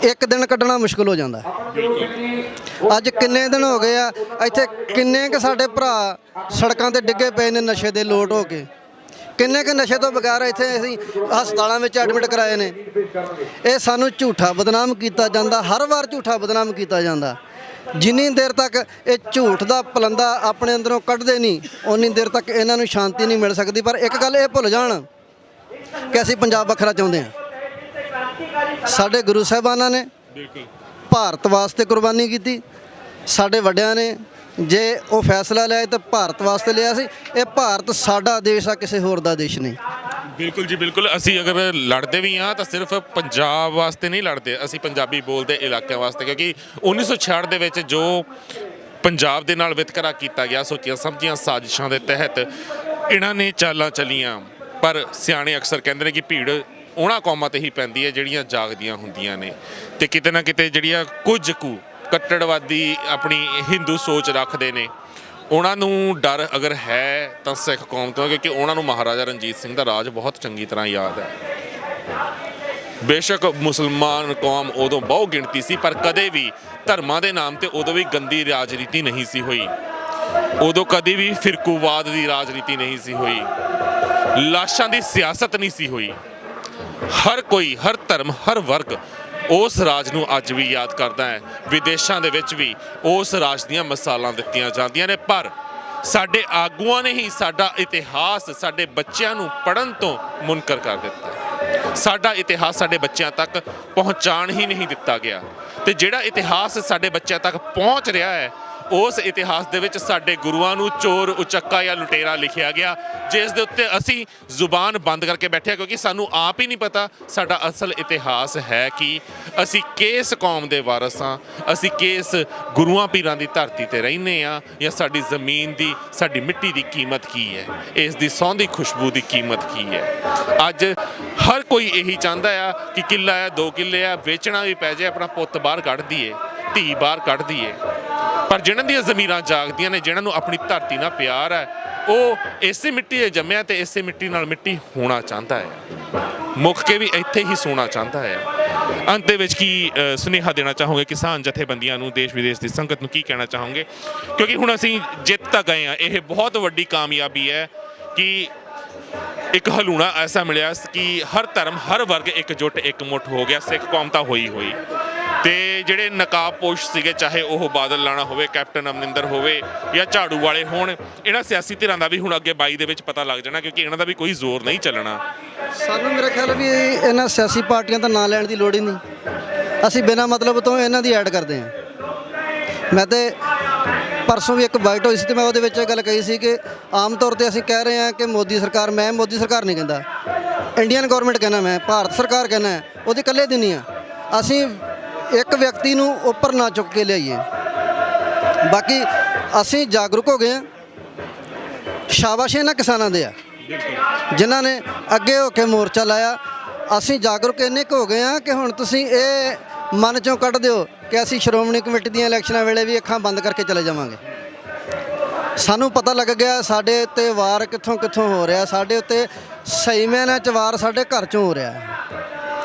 ਇੱਕ ਦਿਨ ਕੱਢਣਾ ਮੁਸ਼ਕਲ ਹੋ ਜਾਂਦਾ। ਅੱਜ ਕਿੰਨੇ ਦਿਨ ਹੋ ਗਏ ਆ ਇੱਥੇ, ਕਿੰਨੇ ਕੁ ਸਾਡੇ ਭਰਾ ਸੜਕਾਂ ਤੇ ਡਿੱਗੇ ਪਏ ਨੇ ਨਸ਼ੇ ਦੇ ਲੋਟ ਹੋ ਕੇ, ਕਿੰਨੇ ਕੁ ਨਸ਼ੇ ਤੋਂ ਬਗੈਰ ਇੱਥੇ ਅਸੀਂ ਹਸਪਤਾਲਾਂ ਵਿੱਚ ਐਡਮਿਟ ਕਰਾਏ ਨੇ। ਇਹ ਸਾਨੂੰ ਝੂਠਾ ਬਦਨਾਮ ਕੀਤਾ ਜਾਂਦਾ, ਹਰ ਵਾਰ ਝੂਠਾ ਬਦਨਾਮ ਕੀਤਾ ਜਾਂਦਾ। ਜਿੰਨੀ ਦੇਰ ਤੱਕ ਇਹ ਝੂਠ ਦਾ ਪਲੰਦਾ ਆਪਣੇ ਅੰਦਰੋਂ ਕੱਢਦੇ ਨਹੀਂ, ਉਨੀ ਦੇਰ ਤੱਕ ਇਹਨਾਂ ਨੂੰ ਸ਼ਾਂਤੀ ਨਹੀਂ ਮਿਲ ਸਕਦੀ। ਪਰ ਇੱਕ ਗੱਲ ਇਹ ਭੁੱਲ ਜਾਣ ਕਿ ਅਸੀਂ ਪੰਜਾਬ ਵੱਖਰਾ ਚਾਹੁੰਦੇ ਹਾਂ। ਸਾਡੇ ਗੁਰੂ ਸਾਹਿਬਾਨਾਂ ਨੇ ਭਾਰਤ ਵਾਸਤੇ ਕੁਰਬਾਨੀ ਕੀਤੀ, ਸਾਡੇ ਵੱਡਿਆਂ ਨੇ ਜੇ ਉਹ ਫੈਸਲਾ ਲਿਆ ਤਾਂ ਭਾਰਤ ਵਾਸਤੇ ਲਿਆ ਸੀ। ਇਹ ਭਾਰਤ ਸਾਡਾ ਦੇਸ਼ ਆ, ਕਿਸੇ ਹੋਰ ਦਾ ਦੇਸ਼ ਨਹੀਂ। ਬਿਲਕੁਲ ਜੀ ਬਿਲਕੁਲ। ਅਸੀਂ ਅਗਰ ਲੜਦੇ ਵੀ ਹਾਂ ਤਾਂ ਸਿਰਫ ਪੰਜਾਬ ਵਾਸਤੇ ਨਹੀਂ ਲੜਦੇ, ਅਸੀਂ ਪੰਜਾਬੀ ਬੋਲਦੇ ਇਲਾਕਿਆਂ ਵਾਸਤੇ, ਕਿਉਂਕਿ 1966 ਦੇ ਵਿੱਚ ਜੋ ਪੰਜਾਬ ਦੇ ਨਾਲ ਵਿਤਕਰਾ ਕੀਤਾ ਗਿਆ, ਸੋਚੀਆਂ ਸਮਝੀਆਂ ਸਾਜ਼ਿਸ਼ਾਂ ਦੇ ਤਹਿਤ ਇਹਨਾਂ ਨੇ ਚਾਲਾਂ ਚੱਲੀਆਂ। ਪਰ ਸਿਆਣੇ ਅਕਸਰ ਕਹਿੰਦੇ ਨੇ ਕਿ ਭੀੜ ਉਹਨਾਂ ਕੌਮਾਂ ਤੇ ਹੀ ਪੈਂਦੀ ਹੈ ਜਿਹੜੀਆਂ ਜਾਗਦੀਆਂ ਹੁੰਦੀਆਂ ਨੇ, ਤੇ ਕਿਤੇ ਨਾ ਕਿਤੇ ਜਿਹੜੀਆਂ ਕੁਝ ਕੁ ਕੱਟੜਵਾਦੀ ਆਪਣੀ ਹਿੰਦੂ ਸੋਚ ਰੱਖਦੇ ਨੇ, ਉਹਨਾਂ ਨੂੰ ਡਰ ਅਗਰ ਹੈ ਤਾਂ ਸਿੱਖ ਕੌਮ ਤੋਂ, ਕਿਉਂਕਿ ਉਹਨਾਂ ਨੂੰ ਮਹਾਰਾਜਾ ਰਣਜੀਤ ਸਿੰਘ ਦਾ ਰਾਜ ਬਹੁਤ ਚੰਗੀ ਤਰ੍ਹਾਂ ਯਾਦ ਹੈ। ਬੇਸ਼ੱਕ ਮੁਸਲਮਾਨ ਕੌਮ ਉਦੋਂ ਬਹੁ ਗਿਣਤੀ ਸੀ, ਪਰ ਕਦੇ ਵੀ ਧਰਮਾਂ ਦੇ ਨਾਮ ਤੇ ਉਦੋਂ ਵੀ ਗੰਦੀ ਰਾਜਨੀਤੀ ਨਹੀਂ ਸੀ ਹੋਈ, ਉਦੋਂ ਕਦੇ ਵੀ ਫਿਰਕੂਵਾਦ ਦੀ ਰਾਜਨੀਤੀ ਨਹੀਂ ਸੀ ਹੋਈ, ਲਾਸ਼ਾਂ ਦੀ ਸਿਆਸਤ ਨਹੀਂ ਸੀ ਹੋਈ। ਹਰ ਕੋਈ, ਹਰ ਧਰਮ, ਹਰ ਵਰਗ ਉਸ ਰਾਜ ਨੂੰ ਅੱਜ ਵੀ ਯਾਦ ਕਰਦਾ ਹੈ। ਵਿਦੇਸ਼ਾਂ ਦੇ ਵਿੱਚ ਵੀ ਉਸ ਰਾਜ ਦੀਆਂ ਮਿਸਾਲਾਂ ਦਿੱਤੀਆਂ ਜਾਂਦੀਆਂ ਨੇ, ਪਰ ਸਾਡੇ ਆਗੂਆਂ ਨੇ ਹੀ ਸਾਡਾ ਇਤਿਹਾਸ ਸਾਡੇ ਬੱਚਿਆਂ ਨੂੰ ਪੜ੍ਹਨ ਤੋਂ ਮੁਨਕਰ ਕਰ ਦਿੱਤਾ। ਸਾਡਾ ਇਤਿਹਾਸ ਸਾਡੇ ਬੱਚਿਆਂ ਤੱਕ ਪਹੁੰਚਾਣ ਹੀ ਨਹੀਂ ਦਿੱਤਾ ਗਿਆ, ਤੇ ਜਿਹੜਾ ਇਤਿਹਾਸ ਸਾਡੇ ਬੱਚਿਆਂ ਤੱਕ ਪਹੁੰਚ ਰਿਹਾ ਹੈ, ਉਸ ਇਤਿਹਾਸ ਦੇ ਵਿੱਚ ਸਾਡੇ ਗੁਰੂਆਂ ਨੂੰ ਚੋਰ, ਉਚੱਕਾ ਜਾਂ ਲੁਟੇਰਾ ਲਿਖਿਆ ਗਿਆ, ਜਿਸ ਦੇ ਉੱਤੇ ਅਸੀਂ ਜ਼ੁਬਾਨ ਬੰਦ ਕਰਕੇ ਬੈਠੇ, ਕਿਉਂਕਿ ਸਾਨੂੰ ਆਪ ਹੀ ਨਹੀਂ ਪਤਾ ਸਾਡਾ ਅਸਲ ਇਤਿਹਾਸ ਹੈ ਕਿ ਅਸੀਂ ਕਿਸ ਕੌਮ ਦੇ ਵਾਰਸ ਹਾਂ, ਅਸੀਂ ਕਿਸ ਗੁਰੂਆਂ ਪੀਰਾਂ ਦੀ ਧਰਤੀ ਤੇ ਰਹਿੰਦੇ ਹਾਂ, ਜਾਂ ਸਾਡੀ ਜ਼ਮੀਨ ਦੀ, ਸਾਡੀ ਮਿੱਟੀ ਦੀ ਕੀਮਤ ਕੀ ਹੈ, ਇਸ ਦੀ ਸੌਂਦੀ ਖੁਸ਼ਬੂ ਦੀ ਕੀਮਤ ਕੀ ਹੈ। ਅੱਜ ਹਰ ਕੋਈ ਇਹੀ ਚਾਹੁੰਦਾ ਆ ਕਿ ਕਿੱਲਾ ਆ, 2 ਕਿੱਲੇ ਆ, ਵੇਚਣਾ ਵੀ ਪੈ ਜਾਏ, ਆਪਣਾ ਪੁੱਤ ਬਾਹਰ ਕੱਢ ਦਈਏ, ਧੀ ਬਾਹਰ ਕੱਢ ਦਈਏ। ਪਰ ਜਿਹਨਾਂ ਦੀਆਂ ਜ਼ਮੀਰਾਂ ਜਾਗਦੀਆਂ ਨੇ, ਜਿਹਨਾਂ ਨੂੰ ਆਪਣੀ ਧਰਤੀ ਨਾਲ ਪਿਆਰ ਹੈ, ਉਹ ਇਸੇ ਮਿੱਟੀ 'ਤੇ ਜੰਮਿਆ ਤੇ ਇਸੇ ਮਿੱਟੀ ਨਾਲ ਮਿੱਟੀ ਹੋਣਾ ਚਾਹੁੰਦਾ ਹੈ, ਮੁੱਕ ਕੇ ਵੀ ਇੱਥੇ ਹੀ ਸੋਣਾ ਚਾਹੁੰਦਾ ਹੈ। ਅੰਤ ਦੇ ਵਿੱਚ ਕੀ ਸੁਨੇਹਾ ਦੇਣਾ ਚਾਹੋਗੇ ਕਿਸਾਨ ਜਥੇਬੰਦੀਆਂ ਨੂੰ, ਦੇਸ਼ ਵਿਦੇਸ਼ ਦੀ ਸੰਗਤ ਨੂੰ ਕੀ ਕਹਿਣਾ ਚਾਹੋਗੇ? ਕਿਉਂਕਿ ਹੁਣ ਅਸੀਂ ਜਿੱਤ ਤਾਂ ਗਏ ਹਾਂ, ਇਹ ਬਹੁਤ ਵੱਡੀ ਕਾਮਯਾਬੀ ਹੈ ਕਿ ਇੱਕ ਹਲੂਣਾ ਐਸਾ ਮਿਲਿਆ ਕਿ ਹਰ ਧਰਮ, ਹਰ ਵਰਗ ਇਕਜੁੱਟ, ਇਕਮੁੱਠ ਹੋ ਗਿਆ। ਸਿੱਖ ਕੌਮ ਤਾਂ ਹੋਈ ਤੇ ਜਿਹੜੇ ਨਕਾਬਪੋਸ਼ ਸੀਗੇ, ਚਾਹੇ ਉਹ ਬਾਦਲ ਲਾਣਾ ਹੋਵੇ, ਕੈਪਟਨ ਅਮਰਿੰਦਰ ਹੋਵੇ ਜਾਂ ਝਾੜੂ ਵਾਲੇ ਹੋਣ, ਇਹਨਾਂ ਸਿਆਸੀ ਧਿਰਾਂ ਦਾ ਵੀ ਹੁਣ ਅੱਗੇ 22 ਦੇ ਵਿੱਚ ਪਤਾ ਲੱਗ ਜਾਣਾ, ਕਿਉਂਕਿ ਇਹਨਾਂ ਦਾ ਵੀ ਕੋਈ ਜ਼ੋਰ ਨਹੀਂ ਚੱਲਣਾ। ਸਾਨੂੰ ਮੇਰਾ ਖਿਆਲ ਵੀ ਇਹਨਾਂ ਸਿਆਸੀ ਪਾਰਟੀਆਂ ਦਾ ਨਾਂ ਲੈਣ ਦੀ ਲੋੜ ਹੀ ਨਹੀਂ, ਅਸੀਂ ਬਿਨਾਂ ਮਤਲਬ ਤੋਂ ਇਹਨਾਂ ਦੀ ਐਡ ਕਰਦੇ ਹਾਂ। ਮੈਂ ਤੇ ਪਰਸੋਂ ਵੀ ਇੱਕ ਬਾਈਟ ਹੋਈ ਸੀ ਤੇ ਮੈਂ ਉਹਦੇ ਵਿੱਚ ਇਹ ਗੱਲ ਕਹੀ ਸੀ ਕਿ ਆਮ ਤੌਰ ਤੇ ਅਸੀਂ ਕਹਿ ਰਹੇ ਹਾਂ ਕਿ ਮੋਦੀ ਸਰਕਾਰ, ਮੈਂ ਮੋਦੀ ਸਰਕਾਰ ਨਹੀਂ ਕਹਿੰਦਾ, ਇੰਡੀਅਨ ਗਵਰਨਮੈਂਟ ਕਹਿੰਦਾ, ਮੈਂ ਭਾਰਤ ਸਰਕਾਰ ਕਹਿੰਦਾ, ਉਹਦੇ ਇਕੱਲੇ ਦੀ ਨਹੀਂ ਆ। ਅਸੀਂ ਇੱਕ ਵਿਅਕਤੀ ਨੂੰ ਉੱਪਰ ਨਾ ਚੁੱਕ ਕੇ ਲਿਆਈਏ। ਬਾਕੀ ਅਸੀਂ ਜਾਗਰੂਕ ਹੋ ਗਏ ਹਾਂ, ਸ਼ਾਬਾਸ਼ ਇਹਨਾਂ ਕਿਸਾਨਾਂ ਦੇ ਆ ਜਿਨ੍ਹਾਂ ਨੇ ਅੱਗੇ ਹੋ ਕੇ ਮੋਰਚਾ ਲਾਇਆ। ਅਸੀਂ ਜਾਗਰੂਕ ਇੰਨੇ ਕੁ ਹੋ ਗਏ ਹਾਂ ਕਿ ਹੁਣ ਤੁਸੀਂ ਇਹ ਮਨ ਚੋਂ ਕੱਢ ਦਿਓ ਕਿ ਅਸੀਂ ਸ਼੍ਰੋਮਣੀ ਕਮੇਟੀ ਦੀਆਂ ਇਲੈਕਸ਼ਨਾਂ ਵੇਲੇ ਵੀ ਅੱਖਾਂ ਬੰਦ ਕਰਕੇ ਚਲੇ ਜਾਵਾਂਗੇ। ਸਾਨੂੰ ਪਤਾ ਲੱਗ ਗਿਆ ਸਾਡੇ ਉੱਤੇ ਵਾਰ ਕਿੱਥੋਂ ਕਿੱਥੋਂ ਹੋ ਰਿਹਾ, ਸਾਡੇ ਉੱਤੇ ਸਹੀ ਮਾਇਨਿਆਂ 'ਚ ਵਾਰ ਸਾਡੇ ਘਰ 'ਚੋਂ ਹੋ ਰਿਹਾ।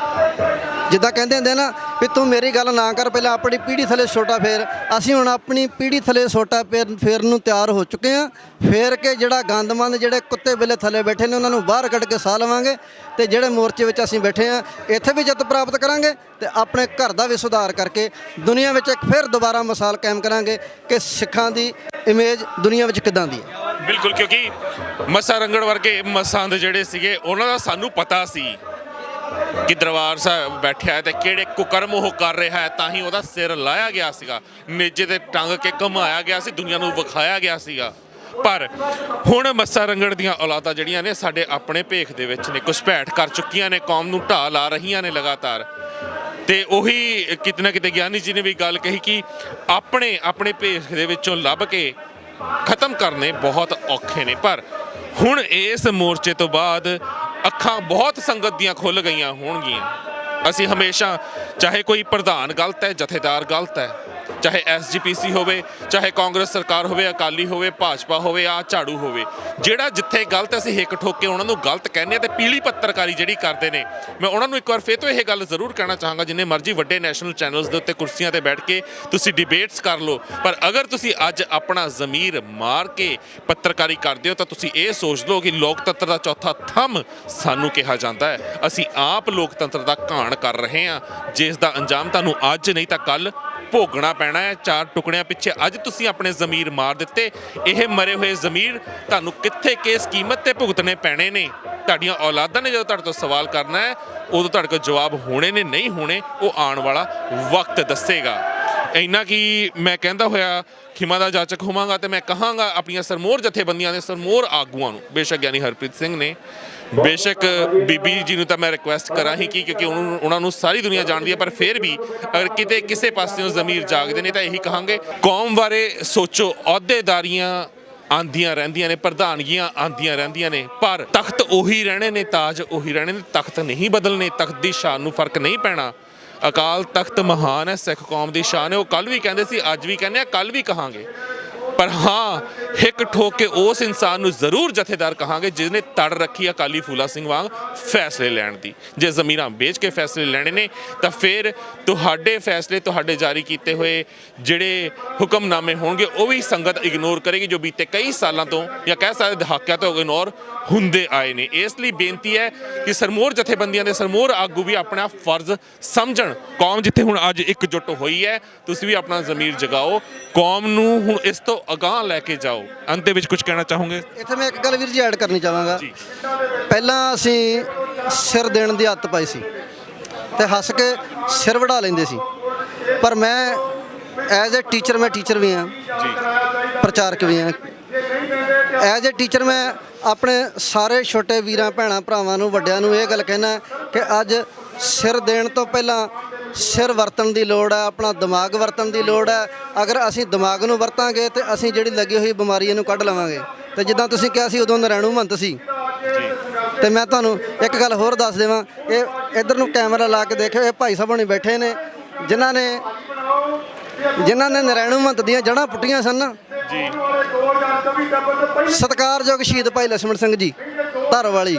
ਜਿੱਦਾਂ ਕਹਿੰਦੇ ਹੁੰਦੇ ਨਾ ਵੀ ਤੂੰ ਮੇਰੀ ਗੱਲ ਨਾ ਕਰ, ਪਹਿਲਾਂ ਆਪਣੀ ਪੀੜ੍ਹੀ ਥੱਲੇ ਸੋਟਾ ਫੇਰ। ਅਸੀਂ ਹੁਣ ਆਪਣੀ ਪੀੜ੍ਹੀ ਥੱਲੇ ਸੋਟਾ ਫੇਰਨ ਨੂੰ ਤਿਆਰ ਹੋ ਚੁੱਕੇ ਹਾਂ। ਫੇਰ ਕੇ ਜਿਹੜਾ ਗੰਦਮੰਦ, ਜਿਹੜੇ ਕੁੱਤੇ ਬਿੱਲੇ ਥੱਲੇ ਬੈਠੇ ਨੇ, ਉਹਨਾਂ ਨੂੰ ਬਾਹਰ ਕੱਢ ਕੇ ਸਾਹ ਲਵਾਂਗੇ, ਤੇ ਜਿਹੜੇ ਮੋਰਚੇ ਵਿੱਚ ਅਸੀਂ ਬੈਠੇ ਹਾਂ ਇੱਥੇ ਵੀ ਜਿੱਤ ਪ੍ਰਾਪਤ ਕਰਾਂਗੇ, ਤੇ ਆਪਣੇ ਘਰ ਦਾ ਵੀ ਸੁਧਾਰ ਕਰਕੇ ਦੁਨੀਆ ਵਿੱਚ ਇੱਕ ਫਿਰ ਦੁਬਾਰਾ ਮਿਸਾਲ ਕਾਇਮ ਕਰਾਂਗੇ ਕਿ ਸਿੱਖਾਂ ਦੀ ਇਮੇਜ ਦੁਨੀਆ ਵਿੱਚ ਕਿੱਦਾਂ ਦੀ ਹੈ। ਬਿਲਕੁਲ, ਕਿਉਂਕਿ ਮੱਸਾ ਰੰਗੜ ਵਰਗੇ ਮਸੰਦ ਜਿਹੜੇ ਸੀਗੇ, ਉਹਨਾਂ ਦਾ ਸਾਨੂੰ ਪਤਾ ਸੀ ਕਿ ਦਰਬਾਰ ਸਾਹਿਬ ਬੈਠਿਆ ਹੈ ਤੇ ਕਿਹੜੇ ਕੁਕਰਮ ਉਹ ਕਰ ਰਿਹਾ ਹੈ, ਤਾਂ ਹੀ ਉਹਦਾ ਸਿਰ ਲਾਇਆ ਗਿਆ ਸੀਗਾ, ਨੇਜੇ ਤੇ ਟੰਗ ਕੇ ਘੁਮਾਇਆ ਗਿਆ ਸੀ, ਦੁਨੀਆ ਨੂੰ ਵਿਖਾਇਆ ਗਿਆ ਸੀਗਾ। ਪਰ ਹੁਣ ਮੱਸਾ ਰੰਗੜ ਦੀਆਂ ਔਲਾਦਾਂ ਜਿਹੜੀਆਂ ਨੇ ਸਾਡੇ ਆਪਣੇ ਭੇਖ ਦੇ ਵਿੱਚ ਨੇ, ਘੁਸਪੈਠ ਕਰ ਚੁੱਕੀਆਂ ਨੇ, ਕੌਮ ਨੂੰ ਢਾਹ ਲਾ ਰਹੀਆਂ ਨੇ ਲਗਾਤਾਰ। ਤੇ ਉਹੀ ਕਿਤੇ ਨਾ ਕਿਤੇ ਗਿਆਨੀ ਜੀ ਨੇ ਵੀ ਗੱਲ ਕਹੀ ਕਿ ਆਪਣੇ ਭੇਖ ਦੇ ਵਿੱਚੋਂ ਲੱਭ ਕੇ ਖਤਮ ਕਰਨੇ ਬਹੁਤ ਔਖੇ ਨੇ। ਪਰ ਹੁਣ ਇਸ ਮੋਰਚੇ ਤੋਂ ਬਾਅਦ ਅੱਖਾਂ ਬਹੁਤ ਸੰਗਤ ਦੀਆਂ ਖੁੱਲ੍ਹ ਗਈਆਂ ਹੋਣਗੀਆਂ। ਅਸੀਂ ਹਮੇਸ਼ਾ, ਚਾਹੇ ਕੋਈ ਪ੍ਰਧਾਨ ਗਲਤ ਹੈ, ਜਥੇਦਾਰ ਗਲਤ ਹੈ, ਚਾਹੇ ਐਸਜੀਪੀਸੀ ਹੋਵੇ, ਚਾਹੇ ਕਾਂਗਰਸ ਸਰਕਾਰ ਹੋਵੇ, ਅਕਾਲੀ ਹੋਵੇ, ਭਾਜਪਾ ਹੋਵੇ, ਆ ਝਾੜੂ ਹੋਵੇ, ਜਿਹੜਾ ਜਿੱਥੇ ਗਲਤ ਅਸੀਂ ਹਿੱਕ ਠੋਕ ਕੇ ਉਹਨਾਂ ਨੂੰ ਗਲਤ ਕਹਿੰਦੇ ਆ ਤੇ ਪੀਲੀ ਪੱਤਰਕਾਰੀ ਜਿਹੜੀ ਕਰਦੇ ਨੇ, ਮੈਂ ਉਹਨਾਂ ਨੂੰ ਇੱਕ ਵਾਰ ਫਿਰ ਤੋਂ ਇਹ ਗੱਲ ਜ਼ਰੂਰ ਕਹਿਣਾ ਚਾਹਾਂਗਾ, ਜਿੰਨੇ ਮਰਜ਼ੀ ਵੱਡੇ ਨੈਸ਼ਨਲ ਚੈਨਲਸ ਦੇ ਉੱਤੇ ਕੁਰਸੀਆਂ ਤੇ ਬੈਠ ਕੇ ਤੁਸੀਂ ਡਿਬੇਟਸ ਕਰ ਲਓ, ਪਰ ਅਗਰ ਤੁਸੀਂ ਅੱਜ ਆਪਣਾ ਜ਼ਮੀਰ ਮਾਰ ਕੇ ਪੱਤਰਕਾਰੀ ਕਰਦੇ ਹੋ ਤਾਂ ਤੁਸੀਂ ਇਹ ਸੋਚ ਲਓ ਕਿ ਲੋਕਤੰਤਰ ਦਾ ਚੌਥਾ ਥੰਮ ਸਾਨੂੰ ਕਿਹਾ ਜਾਂਦਾ ਹੈ। ਅਸੀਂ ਆਪ ਲੋਕਤੰਤਰ ਦਾ ਘਾਣ ਕਰ ਰਹੇ ਹਾਂ, ਜਿਸ ਦਾ ਅੰਜਾਮ ਤੁਹਾਨੂੰ ਅੱਜ ਨਹੀਂ ਤਾਂ ਕੱਲ ਭੋਗਣਾ ਪੈਣਾ ਹੈ। 4 ਟੁਕੜਿਆਂ ਪਿੱਛੇ ਅੱਜ ਤੁਸੀਂ ਆਪਣੇ ਜ਼ਮੀਰ ਮਾਰ ਦਿੱਤੇ। ਇਹ ਮਰੇ ਹੋਏ ਜ਼ਮੀਰ ਤੁਹਾਨੂੰ ਕਿੱਥੇ ਕਿਸ ਕੀਮਤ ਤੇ ਭੁਗਤਣੇ ਪੈਣੇ ਨੇ। ਤੁਹਾਡੀਆਂ ਔਲਾਦਾਂ ਨੇ ਜਦੋਂ ਤੁਹਾਡੇ ਤੋਂ ਸਵਾਲ ਕਰਨਾ ਹੈ, ਉਦੋਂ ਤੁਹਾਡੇ ਕੋਲ ਜਵਾਬ ਹੋਣੇ ਨੇ, ਨਹੀਂ ਹੋਣੇ ਉਹ ਆਉਣ ਵਾਲਾ ਵਕਤ ਦੱਸੇਗਾ। ਇੰਨਾ ਕਿ ਮੈਂ ਕਹਿੰਦਾ ਹੋਇਆ ਖਿਮਾ ਦਾ ਜਾਚਕ ਹੋਵਾਂਗਾ ਤੇ ਮੈਂ ਕਹਾਂਗਾ ਆਪਣੀਆਂ ਸਰਮੋਰ ਜਥੇਬੰਦੀਆਂ ਦੇ ਸਰਮੋਰ ਆਗੂਆਂ ਨੂੰ, ਬੇਸ਼ੱਕ ਗਿਆਨੀ ਹਰਪ੍ਰੀਤ ਸਿੰਘ ਨੇ, ਬੇਸ਼ੱਕ ਬੀਬੀ ਜੀ ਨੂੰ ਤਾਂ ਮੈਂ ਰਿਕੁਐਸਟ ਕਰਾਂ ਹੀ ਕਿ ਕਿਉਂਕਿ ਉਹਨਾਂ ਨੂੰ ਸਾਰੀ ਦੁਨੀਆ ਜਾਣਦੀ ਹੈ, ਪਰ ਫਿਰ ਵੀ ਅਗਰ ਕਿਤੇ ਕਿਸੇ ਪਾਸਿਓਂ ਜ਼ਮੀਰ ਜਾਗਦੇ ਨੇ ਤਾਂ ਇਹੀ ਕਹਾਂਗੇ, ਕੌਮ ਬਾਰੇ ਸੋਚੋ। ਅਹੁਦੇਦਾਰੀਆਂ ਆਉਂਦੀਆਂ ਰਹਿੰਦੀਆਂ ਨੇ, ਪ੍ਰਧਾਨਗੀਆਂ ਆਉਂਦੀਆਂ ਰਹਿੰਦੀਆਂ ਨੇ, ਪਰ ਤਖਤ ਉਹੀ ਰਹਿਣੇ ਨੇ, ਤਾਜ ਉਹੀ ਰਹਿਣੇ ਨੇ, ਤਖਤ ਨਹੀਂ ਬਦਲਣੇ, ਤਖਤ ਦੀ ਸ਼ਾਨ ਨੂੰ ਫਰਕ ਨਹੀਂ ਪੈਣਾ। ਅਕਾਲ ਤਖਤ ਮਹਾਨ ਹੈ, ਸਿੱਖ ਕੌਮ ਦੀ ਸ਼ਾਨ ਹੈ। ਉਹ ਕੱਲ੍ਹ ਵੀ ਕਹਿੰਦੇ ਸੀ, ਅੱਜ ਵੀ ਕਹਿੰਦੇ ਆ, ਕੱਲ੍ਹ ਵੀ ਕਹਾਂਗੇ। ਪਰ ਹਾਂ, ਹਿੱਕ ਠੋਕ ਕੇ ਉਸ ਇਨਸਾਨ ਨੂੰ ਜ਼ਰੂਰ ਜਥੇਦਾਰ ਕਹਾਂਗੇ ਜਿਹਨੇ ਤੜ ਰੱਖੀ ਅਕਾਲੀ ਫੂਲਾ ਸਿੰਘ ਵਾਂਗ ਫੈਸਲੇ ਲੈਣ ਦੀ। ਜੇ ਜ਼ਮੀਰਾਂ ਵੇਚ ਕੇ ਫੈਸਲੇ ਲੈਣੇ ਨੇ ਤਾਂ ਫਿਰ ਤੁਹਾਡੇ ਫੈਸਲੇ, ਤੁਹਾਡੇ ਜਾਰੀ ਕੀਤੇ ਹੋਏ ਜਿਹੜੇ ਹੁਕਮਨਾਮੇ ਹੋਣਗੇ ਉਹ ਵੀ ਸੰਗਤ ਇਗਨੋਰ ਕਰੇਗੀ, ਜੋ ਬੀਤੇ ਕਈ ਸਾਲਾਂ ਤੋਂ ਜਾਂ ਕਹਿ ਸਕਦੇ ਦਹਾਕਿਆਂ ਤੋਂ ਇਗਨੋਰ ਹੁੰਦੇ ਆਏ ਨੇ। ਇਸ ਲਈ ਬੇਨਤੀ ਹੈ ਕਿ ਸਰਮੋਰ ਜਥੇਬੰਦੀਆਂ ਦੇ ਸਰਮੋਰ ਆਗੂ ਵੀ ਆਪਣਾ ਫਰਜ਼ ਸਮਝਣ। ਕੌਮ ਜਿੱਥੇ ਹੁਣ ਅੱਜ ਇਕਜੁੱਟ ਹੋਈ ਹੈ, ਤੁਸੀਂ ਵੀ ਆਪਣਾ ਜ਼ਮੀਰ ਜਗਾਓ, ਕੌਮ ਨੂੰ ਹੁਣ ਇਸ ਤੋਂ ਅਗਾਂਹ ਲੈ ਕੇ ਜਾਓ। ਅੰਤ ਦੇ ਵਿੱਚ ਕੁਝ ਕਹਿਣਾ ਚਾਹੋਗੇ? ਇੱਥੇ ਮੈਂ ਇੱਕ ਗੱਲ ਵੀਰ ਜੀ ਐਡ ਕਰਨੀ ਚਾਹਾਂਗਾ। ਪਹਿਲਾਂ ਅਸੀਂ ਸਿਰ ਦੇਣ ਦੀ ਆਦਤ ਪਾਈ ਸੀ ਤੇ ਹੱਸ ਕੇ ਸਿਰ ਵੜਾ ਲੈਂਦੇ ਸੀ, ਪਰ ਮੈਂ ਐਜ਼ ਏ ਟੀਚਰ, ਮੈਂ ਟੀਚਰ ਵੀ ਹਾਂ, ਪ੍ਰਚਾਰਕ ਵੀ ਹਾਂ। ਐਜ਼ ਏ ਟੀਚਰ ਮੈਂ ਆਪਣੇ ਸਾਰੇ ਛੋਟੇ ਵੀਰਾਂ ਭੈਣਾਂ ਭਰਾਵਾਂ ਨੂੰ, ਵੱਡਿਆਂ ਨੂੰ ਇਹ ਗੱਲ ਕਹਿਣਾ ਕਿ ਅੱਜ ਸਿਰ ਦੇਣ ਤੋਂ ਪਹਿਲਾਂ ਸਿਰ ਵਰਤਣ ਦੀ ਲੋੜ ਹੈ, ਆਪਣਾ ਦਿਮਾਗ ਵਰਤਣ ਦੀ ਲੋੜ ਹੈ। ਅਗਰ ਅਸੀਂ ਦਿਮਾਗ ਨੂੰ ਵਰਤਾਂਗੇ ਤੇ ਅਸੀਂ ਜਿਹੜੀ ਲੱਗੀ ਹੋਈ ਬਿਮਾਰੀ ਇਹਨੂੰ ਕੱਢ ਲਵਾਂਗੇ। ਤੇ ਜਿੱਦਾਂ ਤੁਸੀਂ ਕਿਹਾ ਸੀ ਉਦੋਂ ਨਰੈਣੂ ਮਹੰਤ ਸੀ, ਤੇ ਮੈਂ ਤੁਹਾਨੂੰ ਇੱਕ ਗੱਲ ਹੋਰ ਦੱਸ ਦੇਵਾਂ। ਇਹ ਇੱਧਰ ਨੂੰ ਕੈਮਰਾ ਲਾ ਕੇ ਦੇਖਿਓ, ਇਹ ਭਾਈ ਸਾਹਿਬ ਹੁਣੀ ਬੈਠੇ ਨੇ ਜਿਨ੍ਹਾਂ ਨੇ ਨਰੈਣੂ ਮਹੰਤ ਦੀਆਂ ਜੜ੍ਹਾਂ ਪੁੱਟੀਆਂ ਸਨ ਨਾ ਜੀ। ਸਤਿਕਾਰਯੋਗ ਸ਼ਹੀਦ ਭਾਈ ਲਛਮਣ ਸਿੰਘ ਜੀ ਧਾਰੋਵਾਲੀ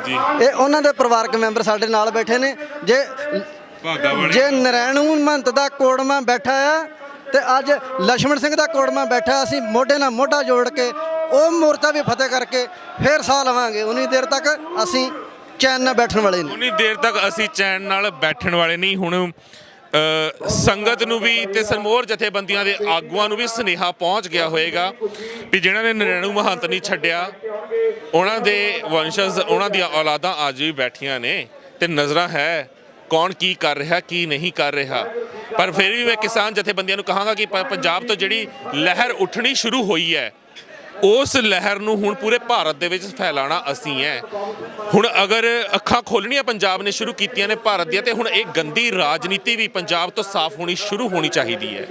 ਜੀ, ਇਹ ਉਹਨਾਂ ਦੇ ਪਰਿਵਾਰਕ ਮੈਂਬਰ ਸਾਡੇ ਨਾਲ ਬੈਠੇ ਨੇ। ਜੇ ਨਰੈਣੂ ਮਹੰਤ ਦਾ ਕੋੜਮਾ ਬੈਠਾ ਆ ਤੇ ਅੱਜ ਲਛਮਣ ਸਿੰਘ ਦਾ ਕੋੜਮਾ ਬੈਠਾ, ਅਸੀਂ ਮੋਢੇ ਨਾਲ ਮੋਢਾ ਜੋੜ ਕੇ ਉਹ ਮੋਰਚਾ ਵੀ ਫਤਿਹ ਕਰਕੇ ਫਿਰ ਸਾਹ ਲਵਾਂਗੇ। ਉਨੀ ਦੇਰ ਤੱਕ ਅਸੀਂ ਚੈਨ ਨਾਲ ਬੈਠਣ ਵਾਲੇ ਨਹੀਂ। ਉਨੀ ਦੇਰ ਤੱਕ ਅਸੀਂ ਚੈਨ ਨਾਲ ਬੈਠਣ ਵਾਲੇ ਨਹੀਂ। ਹੁਣ ਸੰਗਤ ਨੂੰ ਵੀ ਤੇ ਸਰਮੋਰ ਜਥੇਬੰਦੀਆਂ ਦੇ ਆਗੂਆਂ ਨੂੰ ਵੀ ਸੁਨੇਹਾ ਪਹੁੰਚ ਗਿਆ ਹੋਏਗਾ ਵੀ ਜਿਹਨਾਂ ਨੇ ਨਰੈਣੂ ਮਹੰਤ ਨਹੀਂ ਛੱਡਿਆ, ਉਹਨਾਂ ਦੇ ਵੰਸ਼ਜ, ਉਹਨਾਂ ਦੀਆਂ ਔਲਾਦਾਂ ਅੱਜ ਵੀ ਬੈਠੀਆਂ ਨੇ ਤੇ ਨਜ਼ਰਾਂ ਹੈ ਕੌਣ ਕੀ ਕਰ ਰਿਹਾ, ਕੀ ਨਹੀਂ ਕਰ ਰਿਹਾ। ਪਰ ਫਿਰ ਵੀ ਮੈਂ ਕਿਸਾਨ ਜਥੇਬੰਦੀਆਂ ਨੂੰ ਕਹਾਂਗਾ ਕਿ ਪੰਜਾਬ ਤੋਂ ਜਿਹੜੀ ਲਹਿਰ ਉੱਠਣੀ ਸ਼ੁਰੂ ਹੋਈ ਹੈ, ਉਸ ਲਹਿਰ ਨੂੰ ਹੁਣ ਪੂਰੇ ਭਾਰਤ ਦੇ ਵਿੱਚ ਫੈਲਾਉਣਾ ਅਸੀਂ ਹੈ। ਹੁਣ ਅਗਰ ਅੱਖਾਂ ਖੋਲ੍ਹਣੀਆਂ ਪੰਜਾਬ ਨੇ ਸ਼ੁਰੂ ਕੀਤੀਆਂ ਨੇ ਭਾਰਤ ਦੀਆਂ, ਤੇ ਹੁਣ ਇਹ ਗੰਦੀ ਰਾਜਨੀਤੀ ਵੀ ਪੰਜਾਬ ਤੋਂ ਸਾਫ਼ ਹੋਣੀ ਸ਼ੁਰੂ ਹੋਣੀ ਚਾਹੀਦੀ ਹੈ।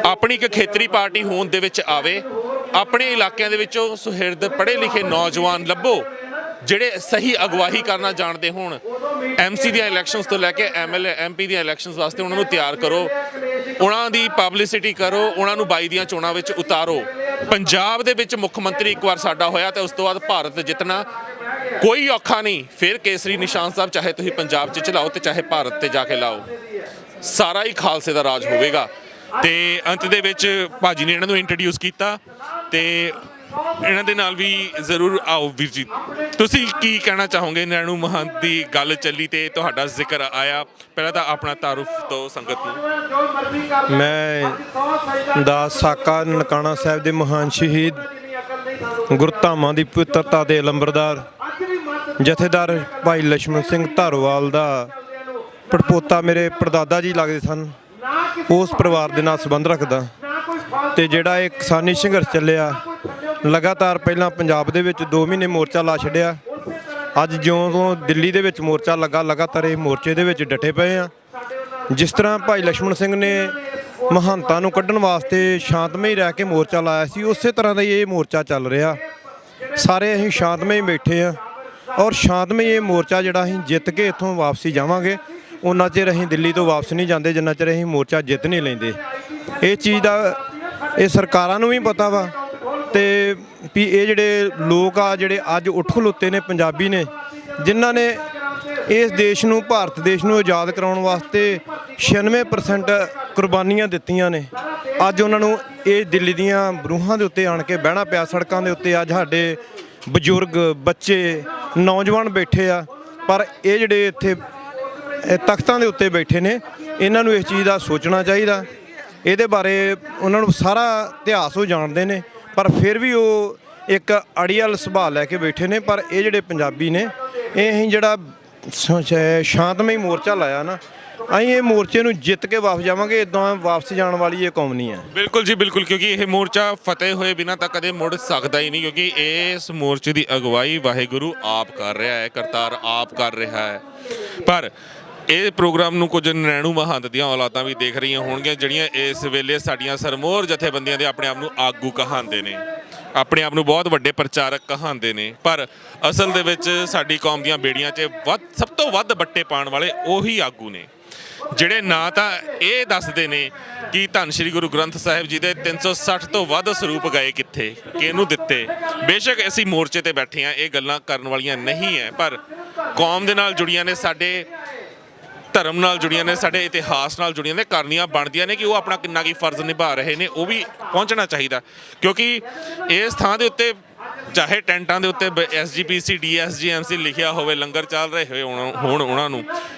ਆਪਣੀ ਇੱਕ ਖੇਤਰੀ ਪਾਰਟੀ ਹੋਂਦ ਦੇ ਵਿੱਚ ਆਵੇ, ਆਪਣੇ ਇਲਾਕਿਆਂ ਦੇ ਵਿੱਚੋਂ ਸੁਹਿਰਦ ਪੜ੍ਹੇ ਲਿਖੇ ਨੌਜਵਾਨ ਲੱਭੋ ਜਿਹੜੇ ਸਹੀ ਅਗਵਾਈ ਕਰਨਾ ਜਾਣਦੇ ਹੋਣ। ਐਮਸੀ ਦੀਆਂ ਇਲੈਕਸ਼ਨਸ ਤੋਂ ਲੈ ਕੇ ਐਮਐਲਏ ਐਮਪੀ ਦੀਆਂ ਇਲੈਕਸ਼ਨਸ ਵਾਸਤੇ ਉਹਨਾਂ ਨੂੰ ਤਿਆਰ ਕਰੋ, ਉਹਨਾਂ ਦੀ ਪਬਲਿਸਿਟੀ ਕਰੋ, ਉਹਨਾਂ ਨੂੰ 22 ਦੀਆਂ ਚੋਣਾਂ ਵਿੱਚ ਉਤਾਰੋ। ਪੰਜਾਬ ਦੇ ਵਿੱਚ ਮੁੱਖ ਮੰਤਰੀ ਇੱਕ ਵਾਰ ਸਾਡਾ ਹੋਇਆ ਤੇ ਉਸ ਤੋਂ ਬਾਅਦ ਭਾਰਤ ਜਿੱਤਣਾ ਕੋਈ ਔਖਾ ਨਹੀਂ। ਫਿਰ ਕੇਸਰੀ ਨਿਸ਼ਾਨ ਸਾਹਿਬ ਚਾਹੇ ਤੁਸੀਂ ਪੰਜਾਬ 'ਚ ਚਲਾਓ ਤੇ ਚਾਹੇ ਭਾਰਤ ਤੇ ਜਾ ਕੇ ਲਾਓ, ਸਾਰਾ ਹੀ ਖਾਲਸੇ ਦਾ ਰਾਜ ਹੋਵੇਗਾ। ਤੇ ਅੰਤ ਦੇ ਵਿੱਚ ਭਾਜੀ ਨੇ ਇਹਨਾਂ ਨੂੰ ਇੰਟਰੋਡਿਊਸ ਕੀਤਾ ਤੇ ਇਹਨਾਂ ਦੇ ਨਾਲ ਵੀ ਜ਼ਰੂਰ ਆਓ। ਵੀਰ ਜੀ, ਤੁਸੀਂ ਕੀ ਕਹਿਣਾ ਚਾਹੋਗੇ? ਨਰੈਣੂ ਮਹੰਤ ਦੀ ਗੱਲ ਚੱਲੀ ਤੇ ਤੁਹਾਡਾ ਜ਼ਿਕਰ ਆਇਆ, ਪਹਿਲਾਂ ਤਾਂ ਆਪਣਾ ਤਾਰੁਫ ਤੋਂ ਸੰਗਤ ਨੂੰ। ਮੈਂ ਦਾਸ ਸਾਕਾ ਨਨਕਾਣਾ ਸਾਹਿਬ ਦੇ ਮਹਾਨ ਸ਼ਹੀਦ ਗੁਰਧਾਮਾਂ ਦੀ ਪਵਿੱਤਰਤਾ ਦੇ ਲੰਬਰਦਾਰ ਜਥੇਦਾਰ ਭਾਈ ਲਛਮਣ ਸਿੰਘ ਧਾਰੋਵਾਲ ਦਾ ਪੜਪੋਤਾ ਮੇਰੇ ਪੜਦਾਦਾ ਜੀ ਲੱਗਦੇ ਸਨ, ਉਸ ਪਰਿਵਾਰ ਦੇ ਨਾਲ ਸੰਬੰਧ ਰੱਖਦਾ। ਤੇ ਜਿਹੜਾ ਇਹ ਕਿਸਾਨੀ ਸੰਘਰਸ਼ ਚੱਲਿਆ ਲਗਾਤਾਰ, ਪਹਿਲਾਂ ਪੰਜਾਬ ਦੇ ਵਿੱਚ 2 ਮਹੀਨੇ ਮੋਰਚਾ ਲਾ ਛੱਡਿਆ, ਅੱਜ ਜਿਉਂ ਤੋਂ ਦਿੱਲੀ ਦੇ ਵਿੱਚ ਮੋਰਚਾ ਲੱਗਾ, ਲਗਾਤਾਰ ਇਹ ਮੋਰਚੇ ਦੇ ਵਿੱਚ ਡਟੇ ਪਏ ਆ। ਜਿਸ ਤਰ੍ਹਾਂ ਭਾਈ ਲਛਮਣ ਸਿੰਘ ਨੇ ਮਹੰਤਾਂ ਨੂੰ ਕੱਢਣ ਵਾਸਤੇ ਸ਼ਾਂਤਮਈ ਰਹਿ ਕੇ ਮੋਰਚਾ ਲਾਇਆ ਸੀ, ਉਸੇ ਤਰ੍ਹਾਂ ਦਾ ਹੀ ਇਹ ਮੋਰਚਾ ਚੱਲ ਰਿਹਾ। ਸਾਰੇ ਅਸੀਂ ਸ਼ਾਂਤਮਈ ਬੈਠੇ ਆ ਔਰ ਸ਼ਾਂਤਮਈ ਇਹ ਮੋਰਚਾ ਜਿਹੜਾ ਅਸੀਂ ਜਿੱਤ ਕੇ ਇੱਥੋਂ ਵਾਪਸੀ ਜਾਵਾਂਗੇ। ਉਹਨਾਂ ਚਿਰ ਅਸੀਂ ਦਿੱਲੀ ਤੋਂ ਵਾਪਸ ਨਹੀਂ ਜਾਂਦੇ ਜਿੰਨਾ ਚਿਰ ਅਸੀਂ ਮੋਰਚਾ ਜਿੱਤ ਨਹੀਂ ਲੈਂਦੇ। ਇਹ ਚੀਜ਼ ਦਾ ਇਹ ਸਰਕਾਰਾਂ ਨੂੰ ਵੀ ਪਤਾ ਵਾ ਤੇ ਵੀ ਇਹ ਜਿਹੜੇ ਲੋਕ ਆ ਜਿਹੜੇ ਅੱਜ ਉੱਠ ਖਲੋਤੇ ਨੇ ਪੰਜਾਬੀ ਨੇ, ਜਿਨ੍ਹਾਂ ਨੇ ਇਸ ਦੇਸ਼ ਨੂੰ, ਭਾਰਤ ਦੇਸ਼ ਨੂੰ ਆਜ਼ਾਦ ਕਰਾਉਣ ਵਾਸਤੇ 96% ਕੁਰਬਾਨੀਆਂ ਦਿੱਤੀਆਂ ਨੇ, ਅੱਜ ਉਹਨਾਂ ਨੂੰ ਇਹ ਦਿੱਲੀ ਦੀਆਂ ਬਰੂਹਾਂ ਦੇ ਉੱਤੇ ਆਣ ਕੇ ਬਹਿਣਾ ਪਿਆ। ਸੜਕਾਂ ਦੇ ਉੱਤੇ ਅੱਜ ਸਾਡੇ ਬਜ਼ੁਰਗ, ਬੱਚੇ, ਨੌਜਵਾਨ ਬੈਠੇ ਆ, ਪਰ ਇਹ ਜਿਹੜੇ ਇੱਥੇ ਤਖਤਾਂ ਦੇ ਉੱਤੇ ਬੈਠੇ ਨੇ, ਇਹਨਾਂ ਨੂੰ ਇਸ ਚੀਜ਼ ਦਾ ਸੋਚਣਾ ਚਾਹੀਦਾ। ਇਹਦੇ ਬਾਰੇ ਉਹਨਾਂ ਨੂੰ ਸਾਰਾ ਇਤਿਹਾਸ ਉਹ ਜਾਣਦੇ ਨੇ, ਪਰ ਫਿਰ ਵੀ ਉਹ ਇੱਕ ਅੜੀਅਲ ਸੁਭਾਅ ਲੈ ਕੇ ਬੈਠੇ ਨੇ। ਪਰ ਇਹ ਜਿਹੜੇ ਪੰਜਾਬੀ ਨੇ, ਇਹ ਅਸੀਂ ਜਿਹੜਾ ਸ਼ਾਂਤਮਈ ਮੋਰਚਾ ਲਾਇਆ ਨਾ, ਅਸੀਂ ਇਹ ਮੋਰਚੇ ਨੂੰ ਜਿੱਤ ਕੇ ਵਾਪਸ ਜਾਵਾਂਗੇ। ਇਦਾਂ ਵਾਪਸ ਜਾਣ ਵਾਲੀ ਇਹ ਕੌਮ ਨਹੀਂ ਹੈ। ਬਿਲਕੁਲ ਜੀ, ਬਿਲਕੁਲ, ਕਿਉਂਕਿ ਇਹ ਮੋਰਚਾ ਫਤਿਹ ਹੋਏ ਬਿਨਾਂ ਤਾਂ ਕਦੇ ਮੁੜ ਸਕਦਾ ਹੀ ਨਹੀਂ, ਕਿਉਂਕਿ ਇਸ ਮੋਰਚੇ ਦੀ ਅਗਵਾਈ ਵਾਹਿਗੁਰੂ ਆਪ ਕਰ ਰਿਹਾ ਹੈ, ਕਰਤਾਰ ਆਪ ਕਰ ਰਿਹਾ ਹੈ। ਪਰ ਇਹ ਪ੍ਰੋਗਰਾਮ ਨੂੰ ਕੁਝ ਨਰੈਣੂ ਮਹੰਤ ਦੀਆਂ ਔਲਾਦਾਂ ਵੀ ਦੇਖ ਰਹੀਆਂ ਹੋਣਗੀਆਂ, ਜਿਹੜੀਆਂ ਇਸ ਵੇਲੇ ਸਾਡੀਆਂ ਸਰਮੋਰ ਜਥੇਬੰਦੀਆਂ ਦੇ ਆਪਣੇ ਆਪ ਨੂੰ ਆਗੂ ਕਹਾਉਂਦੇ ਨੇ, ਆਪਣੇ ਆਪ ਨੂੰ ਬਹੁਤ ਵੱਡੇ ਪ੍ਰਚਾਰਕ ਕਹਾਉਂਦੇ ਨੇ, ਪਰ ਅਸਲ ਦੇ ਵਿੱਚ ਸਾਡੀ ਕੌਮ ਦੀਆਂ ਬੇੜੀਆਂ 'ਚ ਸਭ ਤੋਂ ਵੱਧ ਬੱਟੇ ਪਾਉਣ ਵਾਲੇ ਉਹੀ ਆਗੂ ਨੇ, ਜਿਹੜੇ ਨਾ ਤਾਂ ਇਹ ਦੱਸਦੇ ਨੇ ਕਿ ਧੰਨ ਸ਼੍ਰੀ ਗੁਰੂ ਗ੍ਰੰਥ ਸਾਹਿਬ ਜੀ ਦੇ 360 ਤੋਂ ਵੱਧ ਸਰੂਪ ਗਏ ਕਿੱਥੇ, ਕਿਹਨੂੰ ਦਿੱਤੇ। ਬੇਸ਼ੱਕ ਅਸੀਂ ਮੋਰਚੇ ਤੇ ਬੈਠੇ ਹਾਂ, ਇਹ ਗੱਲਾਂ ਕਰਨ ਵਾਲੀਆਂ ਨਹੀਂ ਹੈ, ਪਰ ਕੌਮ ਦੇ ਨਾਲ ਜੁੜੀਆਂ ਨੇ, ਸਾਡੇ ਧਰਮ ਨਾਲ ਜੁੜੀਆਂ ਨੇ, ਸਾਡੇ ਇਤਿਹਾਸ ਨਾਲ ਜੁੜੀਆਂ ਨੇ, ਕਰਨੀਆਂ ਬਣਦੀਆਂ ਨੇ ਕਿ ਉਹ ਆਪਣਾ ਕਿੰਨਾ ਕੀ ਫਰਜ਼ ਨਿਭਾ ਰਹੇ ਨੇ, ਉਹ ਵੀ ਪਹੁੰਚਣਾ ਚਾਹੀਦਾ। ਕਿਉਂਕਿ ਇਸ ਥਾਂ ਦੇ ਉੱਤੇ ਚਾਹੇ ਟੈਂਟਾਂ ਦੇ ਉੱਤੇ SGPC DSGMC ਲਿਖਿਆ ਹੋਵੇ, ਲੰਗਰ ਚੱਲ ਰਹੇ ਹੋਣ ਉਹਨਾਂ ਨੂੰ,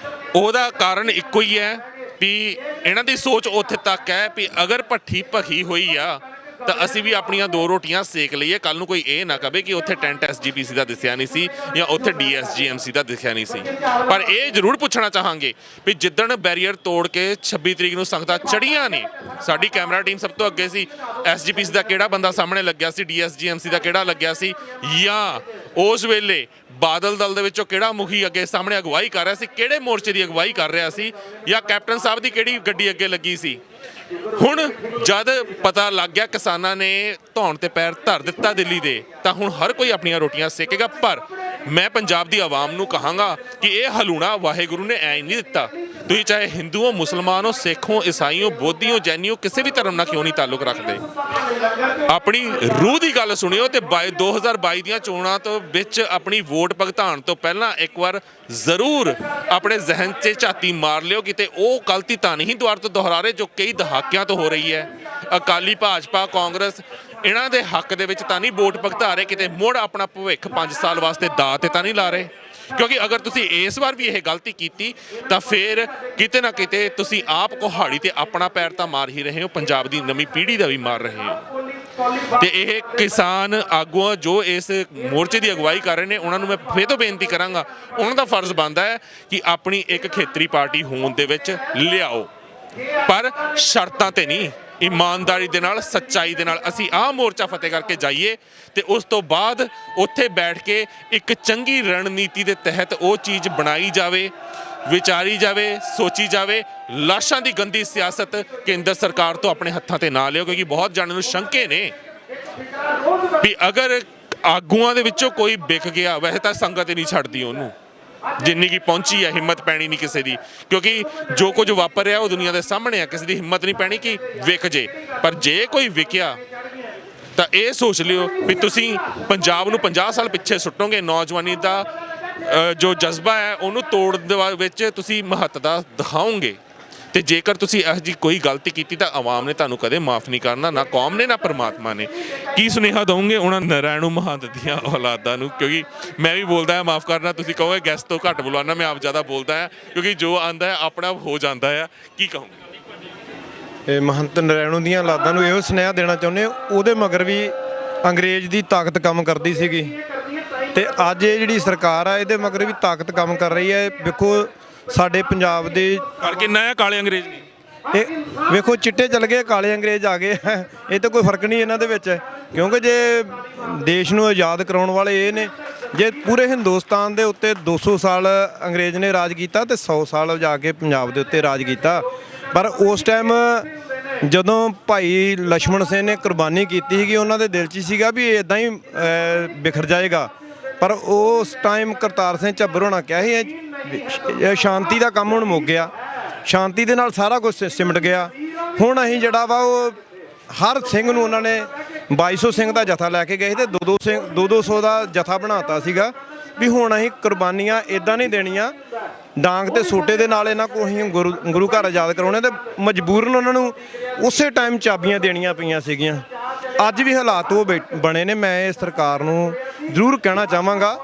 ਉਹਦਾ ਕਾਰਨ ਇੱਕੋ ਹੀ ਹੈ ਵੀ ਇਹਨਾਂ ਦੀ ਸੋਚ ਉੱਥੇ ਤੱਕ ਹੈ ਵੀ ਅਗਰ ਭੱਠੀ ਭਖੀ ਹੋਈ ਆ ਤਾਂ ਅਸੀਂ ਵੀ ਆਪਣੀਆਂ 2 ਰੋਟੀਆਂ ਸੇਕ ਲਈਏ। ਕੱਲ ਨੂੰ ਕੋਈ ਇਹ ਨਾ ਕਵੇ ਕਿ ਉੱਥੇ ਟੈਂਟ SGPC ਦਾ ਦਿਸਿਆ ਨਹੀਂ ਸੀ ਜਾਂ ਉੱਥੇ DSGMC ਦਾ ਦਿਸਿਆ ਨਹੀਂ ਸੀ। ਪਰ ਇਹ ਜ਼ਰੂਰ ਪੁੱਛਣਾ ਚਾਹਾਂਗੇ ਵੀ ਜਿੱਦਣ ਬੈਰੀਅਰ ਤੋੜ ਕੇ 26 ਤਰੀਕ ਨੂੰ ਸੰਗਤਾਂ ਚੜੀਆਂ ਨੇ, ਸਾਡੀ ਕੈਮਰਾ ਟੀਮ ਸਭ ਤੋਂ ਅੱਗੇ ਸੀ, SGPC ਦਾ ਕਿਹੜਾ ਬੰਦਾ ਸਾਹਮਣੇ ਲੱਗਿਆ ਸੀ, DSGMC ਦਾ ਕਿਹੜਾ ਲੱਗਿਆ ਸੀ, ਜਾਂ ਉਸ ਵੇਲੇ ਬਾਦਲ ਦਲ ਦੇ ਵਿੱਚੋਂ ਕਿਹੜਾ ਮੁਖੀ ਅੱਗੇ ਸਾਹਮਣੇ ਅਗਵਾਈ ਕਰ ਰਿਹਾ ਸੀ, ਕਿਹੜੇ ਮੋਰਚੇ ਦੀ ਅਗਵਾਈ ਕਰ ਰਿਹਾ ਸੀ, ਜਾਂ ਕੈਪਟਨ ਸਾਹਿਬ ਦੀ ਕਿਹੜੀ ਗੱਡੀ ਅੱਗੇ ਲੱਗੀ ਸੀ। ਹੁਣ ਜਦ ਪਤਾ ਲੱਗ ਗਿਆ ਕਿਸਾਨਾਂ ਨੇ ਧੌਣ ਤੇ ਪੈਰ ਧਰ ਦਿੱਤਾ ਦਿੱਲੀ ਦੇ, ਤਾਂ ਹੁਣ ਹਰ ਕੋਈ ਆਪਣੀਆਂ ਰੋਟੀਆਂ ਸੇਕੇਗਾ। ਪਰ ਮੈਂ ਪੰਜਾਬ ਦੀ ਆਵਾਮ ਨੂੰ ਕਹਾਂਗਾ ਕਿ ਇਹ ਹਲੂਣਾ ਵਾਹਿਗੁਰੂ ਨੇ ਐ ਨਹੀਂ ਦਿੱਤਾ। ਤੁਸੀਂ ਚਾਹੇ ਹਿੰਦੂ ਹੋ, ਮੁਸਲਮਾਨ ਹੋ, ਸਿੱਖ ਹੋ, ਈਸਾਈ ਹੋ, ਬੋਧੀ ਹੋ, ਜੈਨੀ ਹੋ, ਕਿਸੇ ਵੀ ਧਰਮ ਨਾਲ ਕਿਉਂ ਨਹੀਂ ਤਾਲੁਕ ਰੱਖਦੇ, ਆਪਣੀ ਰੂਹ ਦੀ ਗੱਲ ਸੁਣਿਓ ਤੇ 2022 ਦੀਆਂ ਚੋਣਾਂ ਤੋਂ ਵਿੱਚ ਆਪਣੀ ਵੋਟ ਭੁਗਤਾਨ ਤੋਂ ਪਹਿਲਾਂ ਇੱਕ ਵਾਰ ਜ਼ਰੂਰ ਆਪਣੇ ਜ਼ਿਹਨ 'ਚ ਝਾਤੀ ਮਾਰ ਲਿਓ, ਕਿਤੇ ਉਹ ਗਲਤੀ ਤਾਂ ਨਹੀਂ ਦੁਬਾਰਾ ਤੋਂ ਦੁਹਰਾ ਰਹੇ ਜੋ ਕਈ ਦਹਾਕਿਆਂ ਤੋਂ ਹੋ ਰਹੀ ਹੈ। ਅਕਾਲੀ, ਭਾਜਪਾ, ਕਾਂਗਰਸ ਇਹਨਾਂ ਦੇ ਹੱਕ ਦੇ ਵਿੱਚ ਤਾਂ ਨਹੀਂ ਵੋਟ ਭੁਗਤਾ ਰਹੇ, ਕਿਤੇ ਮੁੜ ਆਪਣਾ ਭਵਿੱਖ 5 ਸਾਲ ਵਾਸਤੇ ਦਾਅ ਤੇ ਤਾਂ ਨਹੀਂ ਲਾ ਰਹੇ। ਕਿਉਂਕਿ ਅਗਰ ਤੁਸੀਂ ਇਸ ਵਾਰ ਵੀ ਇਹ ਗਲਤੀ ਕੀਤੀ ਤਾਂ ਫਿਰ ਕਿਤੇ ਨਾ ਕਿਤੇ ਤੁਸੀਂ ਆਪ ਕੁਹਾੜੀ ਤੇ ਆਪਣਾ ਪੈਰ ਤਾਂ ਮਾਰ ਹੀ ਰਹੇ ਹੋ, ਪੰਜਾਬ ਦੀ ਨਵੀਂ ਪੀੜ੍ਹੀ ਦਾ ਵੀ ਮਾਰ ਰਹੇ ਹੋ। ਤੇ ਇਹ ਕਿਸਾਨ ਆਗੂਆਂ ਜੋ ਇਸ ਮੋਰਚੇ ਦੀ ਅਗਵਾਈ ਕਰ ਰਹੇ ਨੇ, ਉਹਨਾਂ ਨੂੰ ਮੈਂ ਫਿਰ ਤੋਂ ਬੇਨਤੀ ਕਰਾਂਗਾ, ਉਹਨਾਂ ਦਾ ਫਰਜ਼ ਬਣਦਾ ਹੈ ਕਿ ਆਪਣੀ ਇੱਕ ਖੇਤਰੀ ਪਾਰਟੀ ਹੋਂਦ ਦੇ ਵਿੱਚ ਲਿਆਓ, ਪਰ ਸ਼ਰਤਾਂ ਤੇ ਨਹੀਂ, ਇਮਾਨਦਾਰੀ ਦੇ ਨਾਲ, ਸੱਚਾਈ ਦੇ ਨਾਲ ਅਸੀਂ ਆਹ ਮੋਰਚਾ ਫਤਿਹ ਕਰਕੇ ਜਾਈਏ ਤੇ ਉਸ ਤੋਂ ਬਾਅਦ ਉੱਥੇ ਬੈਠ ਕੇ ਇੱਕ ਚੰਗੀ ਰਣਨੀਤੀ ਦੇ ਤਹਿਤ ਉਹ ਚੀਜ਼ ਬਣਾਈ ਜਾਵੇ, ਵਿਚਾਰੀ ਜਾਵੇ, ਸੋਚੀ ਜਾਵੇ। ਲਾਸ਼ਾਂ ਦੀ ਗੰਦੀ ਸਿਆਸਤ ਕੇਂਦਰ ਸਰਕਾਰ ਤੋਂ ਆਪਣੇ ਹੱਥਾਂ ਤੇ ਨਾ ਲਿਓ, ਕਿਉਂਕਿ ਬਹੁਤ ਜਾਣਿਆਂ ਨੂੰ ਸ਼ੰਕੇ ਨੇ ਵੀ ਅਗਰ ਆਗੂਆਂ ਦੇ ਵਿੱਚੋਂ ਕੋਈ ਵਿਕ ਗਿਆ, ਵੈਸੇ ਤਾਂ ਸੰਗਤ ਹੀ ਨਹੀਂ ਛੱਡਦੀ ਉਹਨੂੰ, ਜਿੰਨੀ ਕੀ ਪਹੁੰਚੀ ਹੈ, ਹਿੰਮਤ ਪੈਣੀ ਨਹੀਂ ਕਿਸੇ ਦੀ, ਕਿਉਂਕਿ ਜੋ ਕੁਝ ਵਾਪਰ ਰਿਹਾ ਉਹ ਦੁਨੀਆ ਦੇ ਸਾਹਮਣੇ ਆ, ਕਿਸੇ ਦੀ ਹਿੰਮਤ ਨਹੀਂ ਪੈਣੀ ਕਿ ਵਿਕ ਜੇ। ਪਰ ਜੇ ਕੋਈ ਵਿਕਿਆ ਤਾਂ ਇਹ ਸੋਚ ਲਿਓ ਵੀ ਤੁਸੀਂ ਪੰਜਾਬ ਨੂੰ 50 ਸਾਲ ਪਿੱਛੇ ਸੁੱਟੋਗੇ। ਨੌਜਵਾਨੀ ਦਾ ਜੋ ਜਜ਼ਬਾ ਹੈ ਉਹਨੂੰ ਤੋੜਨ ਦੇ ਵਿੱਚ ਤੁਸੀਂ ਮਹੱਤਤਾ ਦਿਖਾਓਗੇ, ਤੇ ਜੇਕਰ ਤੁਸੀਂ ਇਹੋ ਜਿਹੀ ਕੋਈ ਗਲਤੀ ਕੀਤੀ ਤਾਂ ਆਵਾਮ ਨੇ ਤੁਹਾਨੂੰ ਕਦੇ ਮਾਫ ਨਹੀਂ ਕਰਨਾ, ਨਾ ਕੌਮ ਨੇ, ਨਾ ਪਰਮਾਤਮਾ ਨੇ। ਕੀ ਸੁਨੇਹਾ ਦਊਂਗੇ ਉਹਨਾਂ ਨਰੈਣੂ ਮਹੰਤ ਦੀਆਂ ਔਲਾਦਾਂ ਨੂੰ? ਕਿਉਂਕਿ ਮੈਂ ਵੀ ਬੋਲਦਾ ਹਾਂ, ਮਾਫ ਕਰਨਾ, ਤੁਸੀਂ ਕਹੋਗੇ ਗੈਸਟ ਤੋਂ ਘੱਟ ਬੁਲਾਉਣਾ, ਮੈਂ ਆਪ ਜ਼ਿਆਦਾ ਬੋਲਦਾ ਹਾਂ, ਕਿਉਂਕਿ ਜੋ ਆਉਂਦਾ ਹੈ ਆਪਣਾ ਹੋ ਜਾਂਦਾ ਹੈ। ਕੀ ਕਹੋਗੇ? ਇਹ ਮਹੰਤ ਨਰੈਣੂ ਦੀਆਂ ਔਲਾਦਾਂ ਨੂੰ ਇਹੋ ਸੁਨੇਹਾ ਦੇਣਾ ਚਾਹੁੰਦੇ, ਉਹਦੇ ਮਗਰ ਵੀ ਅੰਗਰੇਜ਼ ਦੀ ਤਾਕਤ ਕੰਮ ਕਰਦੀ ਸੀਗੀ, ਤੇ ਅੱਜ ਇਹ ਜਿਹੜੀ ਸਰਕਾਰ ਆ ਇਹਦੇ ਮਗਰ ਵੀ ਤਾਕਤ ਕੰਮ ਕਰ ਰਹੀ ਹੈ। ਵੇਖੋ ਸਾਡੇ ਪੰਜਾਬ ਦੇ ਕਰ ਕਿੰਨਾ ਹੈ ਕਾਲੇ ਅੰਗਰੇਜ਼ ਨੇ, ਇਹ ਵੇਖੋ ਚਿੱਟੇ ਚੱਲ ਗਏ, ਕਾਲੇ ਅੰਗਰੇਜ਼ ਆ ਗਏ, ਇਹ ਤਾਂ ਕੋਈ ਫਰਕ ਨਹੀਂ ਇਹਨਾਂ ਦੇ ਵਿੱਚ, ਕਿਉਂਕਿ ਜੇ ਦੇਸ਼ ਨੂੰ ਆਜ਼ਾਦ ਕਰਾਉਣ ਵਾਲੇ ਇਹ ਨੇ, ਜੇ ਪੂਰੇ ਹਿੰਦੁਸਤਾਨ ਦੇ ਉੱਤੇ 200 ਸਾਲ ਅੰਗਰੇਜ਼ ਨੇ ਰਾਜ ਕੀਤਾ ਤੇ 100 ਸਾਲ ਜਾ ਕੇ ਪੰਜਾਬ ਦੇ ਉੱਤੇ ਰਾਜ ਕੀਤਾ। ਪਰ ਉਸ ਟਾਈਮ ਜਦੋਂ ਭਾਈ ਲਛਮਣ ਸਿੰਘ ਨੇ ਕੁਰਬਾਨੀ ਕੀਤੀ ਸੀਗੀ, ਉਹਨਾਂ ਦੇ ਦਿਲ 'ਚ ਸੀਗਾ ਵੀ ਇਦਾਂ ਹੀ ਬਿਖਰ ਜਾਏਗਾ, ਪਰ ਉਸ ਟਾਈਮ ਕਰਤਾਰ ਸਿੰਘ ਝੱਬਰ ਹੋਣਾ ਕਿਹਾ ਸੀ ਸ਼ਾਂਤੀ ਦਾ ਕੰਮ ਹੁਣ ਮੁੱਕ ਗਿਆ, ਸ਼ਾਂਤੀ ਦੇ ਨਾਲ ਸਾਰਾ ਕੁਝ ਸਿਮਟ ਗਿਆ। ਹੁਣ ਅਸੀਂ ਜਿਹੜਾ ਵਾ ਉਹ ਹਰ ਸਿੰਘ ਨੂੰ ਉਹਨਾਂ ਨੇ 2200 ਸਿੰਘ ਦਾ ਜਥਾ ਲੈ ਕੇ ਗਏ ਸੀ ਤੇ 200 ਦਾ ਜਥਾ ਬਣਾਤਾ ਸੀਗਾ ਵੀ ਹੁਣ ਅਸੀਂ ਕੁਰਬਾਨੀਆਂ ਇਦਾਂ ਨਹੀਂ ਦੇਣੀਆਂ ਡਾਂਗ ਤੇ ਸੋਟੇ ਦੇ ਨਾਲ ਇਹਨਾਂ ਕੋਲ ਅਸੀਂ ਗੁਰੂ ਘਰ ਆਜ਼ਾਦ ਕਰਾਉਣੇ ਤੇ ਮਜਬੂਰਨ ਉਹਨਾਂ ਨੂੰ ਉਸੇ ਟਾਈਮ ਚਾਬੀਆਂ ਦੇਣੀਆਂ ਪਈਆਂ ਸੀਗੀਆਂ। ਅੱਜ ਵੀ ਹਾਲਾਤ ਉਹ ਬਣੇ ਨੇ। ਮੈਂ ਇਸ ਸਰਕਾਰ ਨੂੰ ਜ਼ਰੂਰ ਕਹਿਣਾ ਚਾਹਾਂਗਾ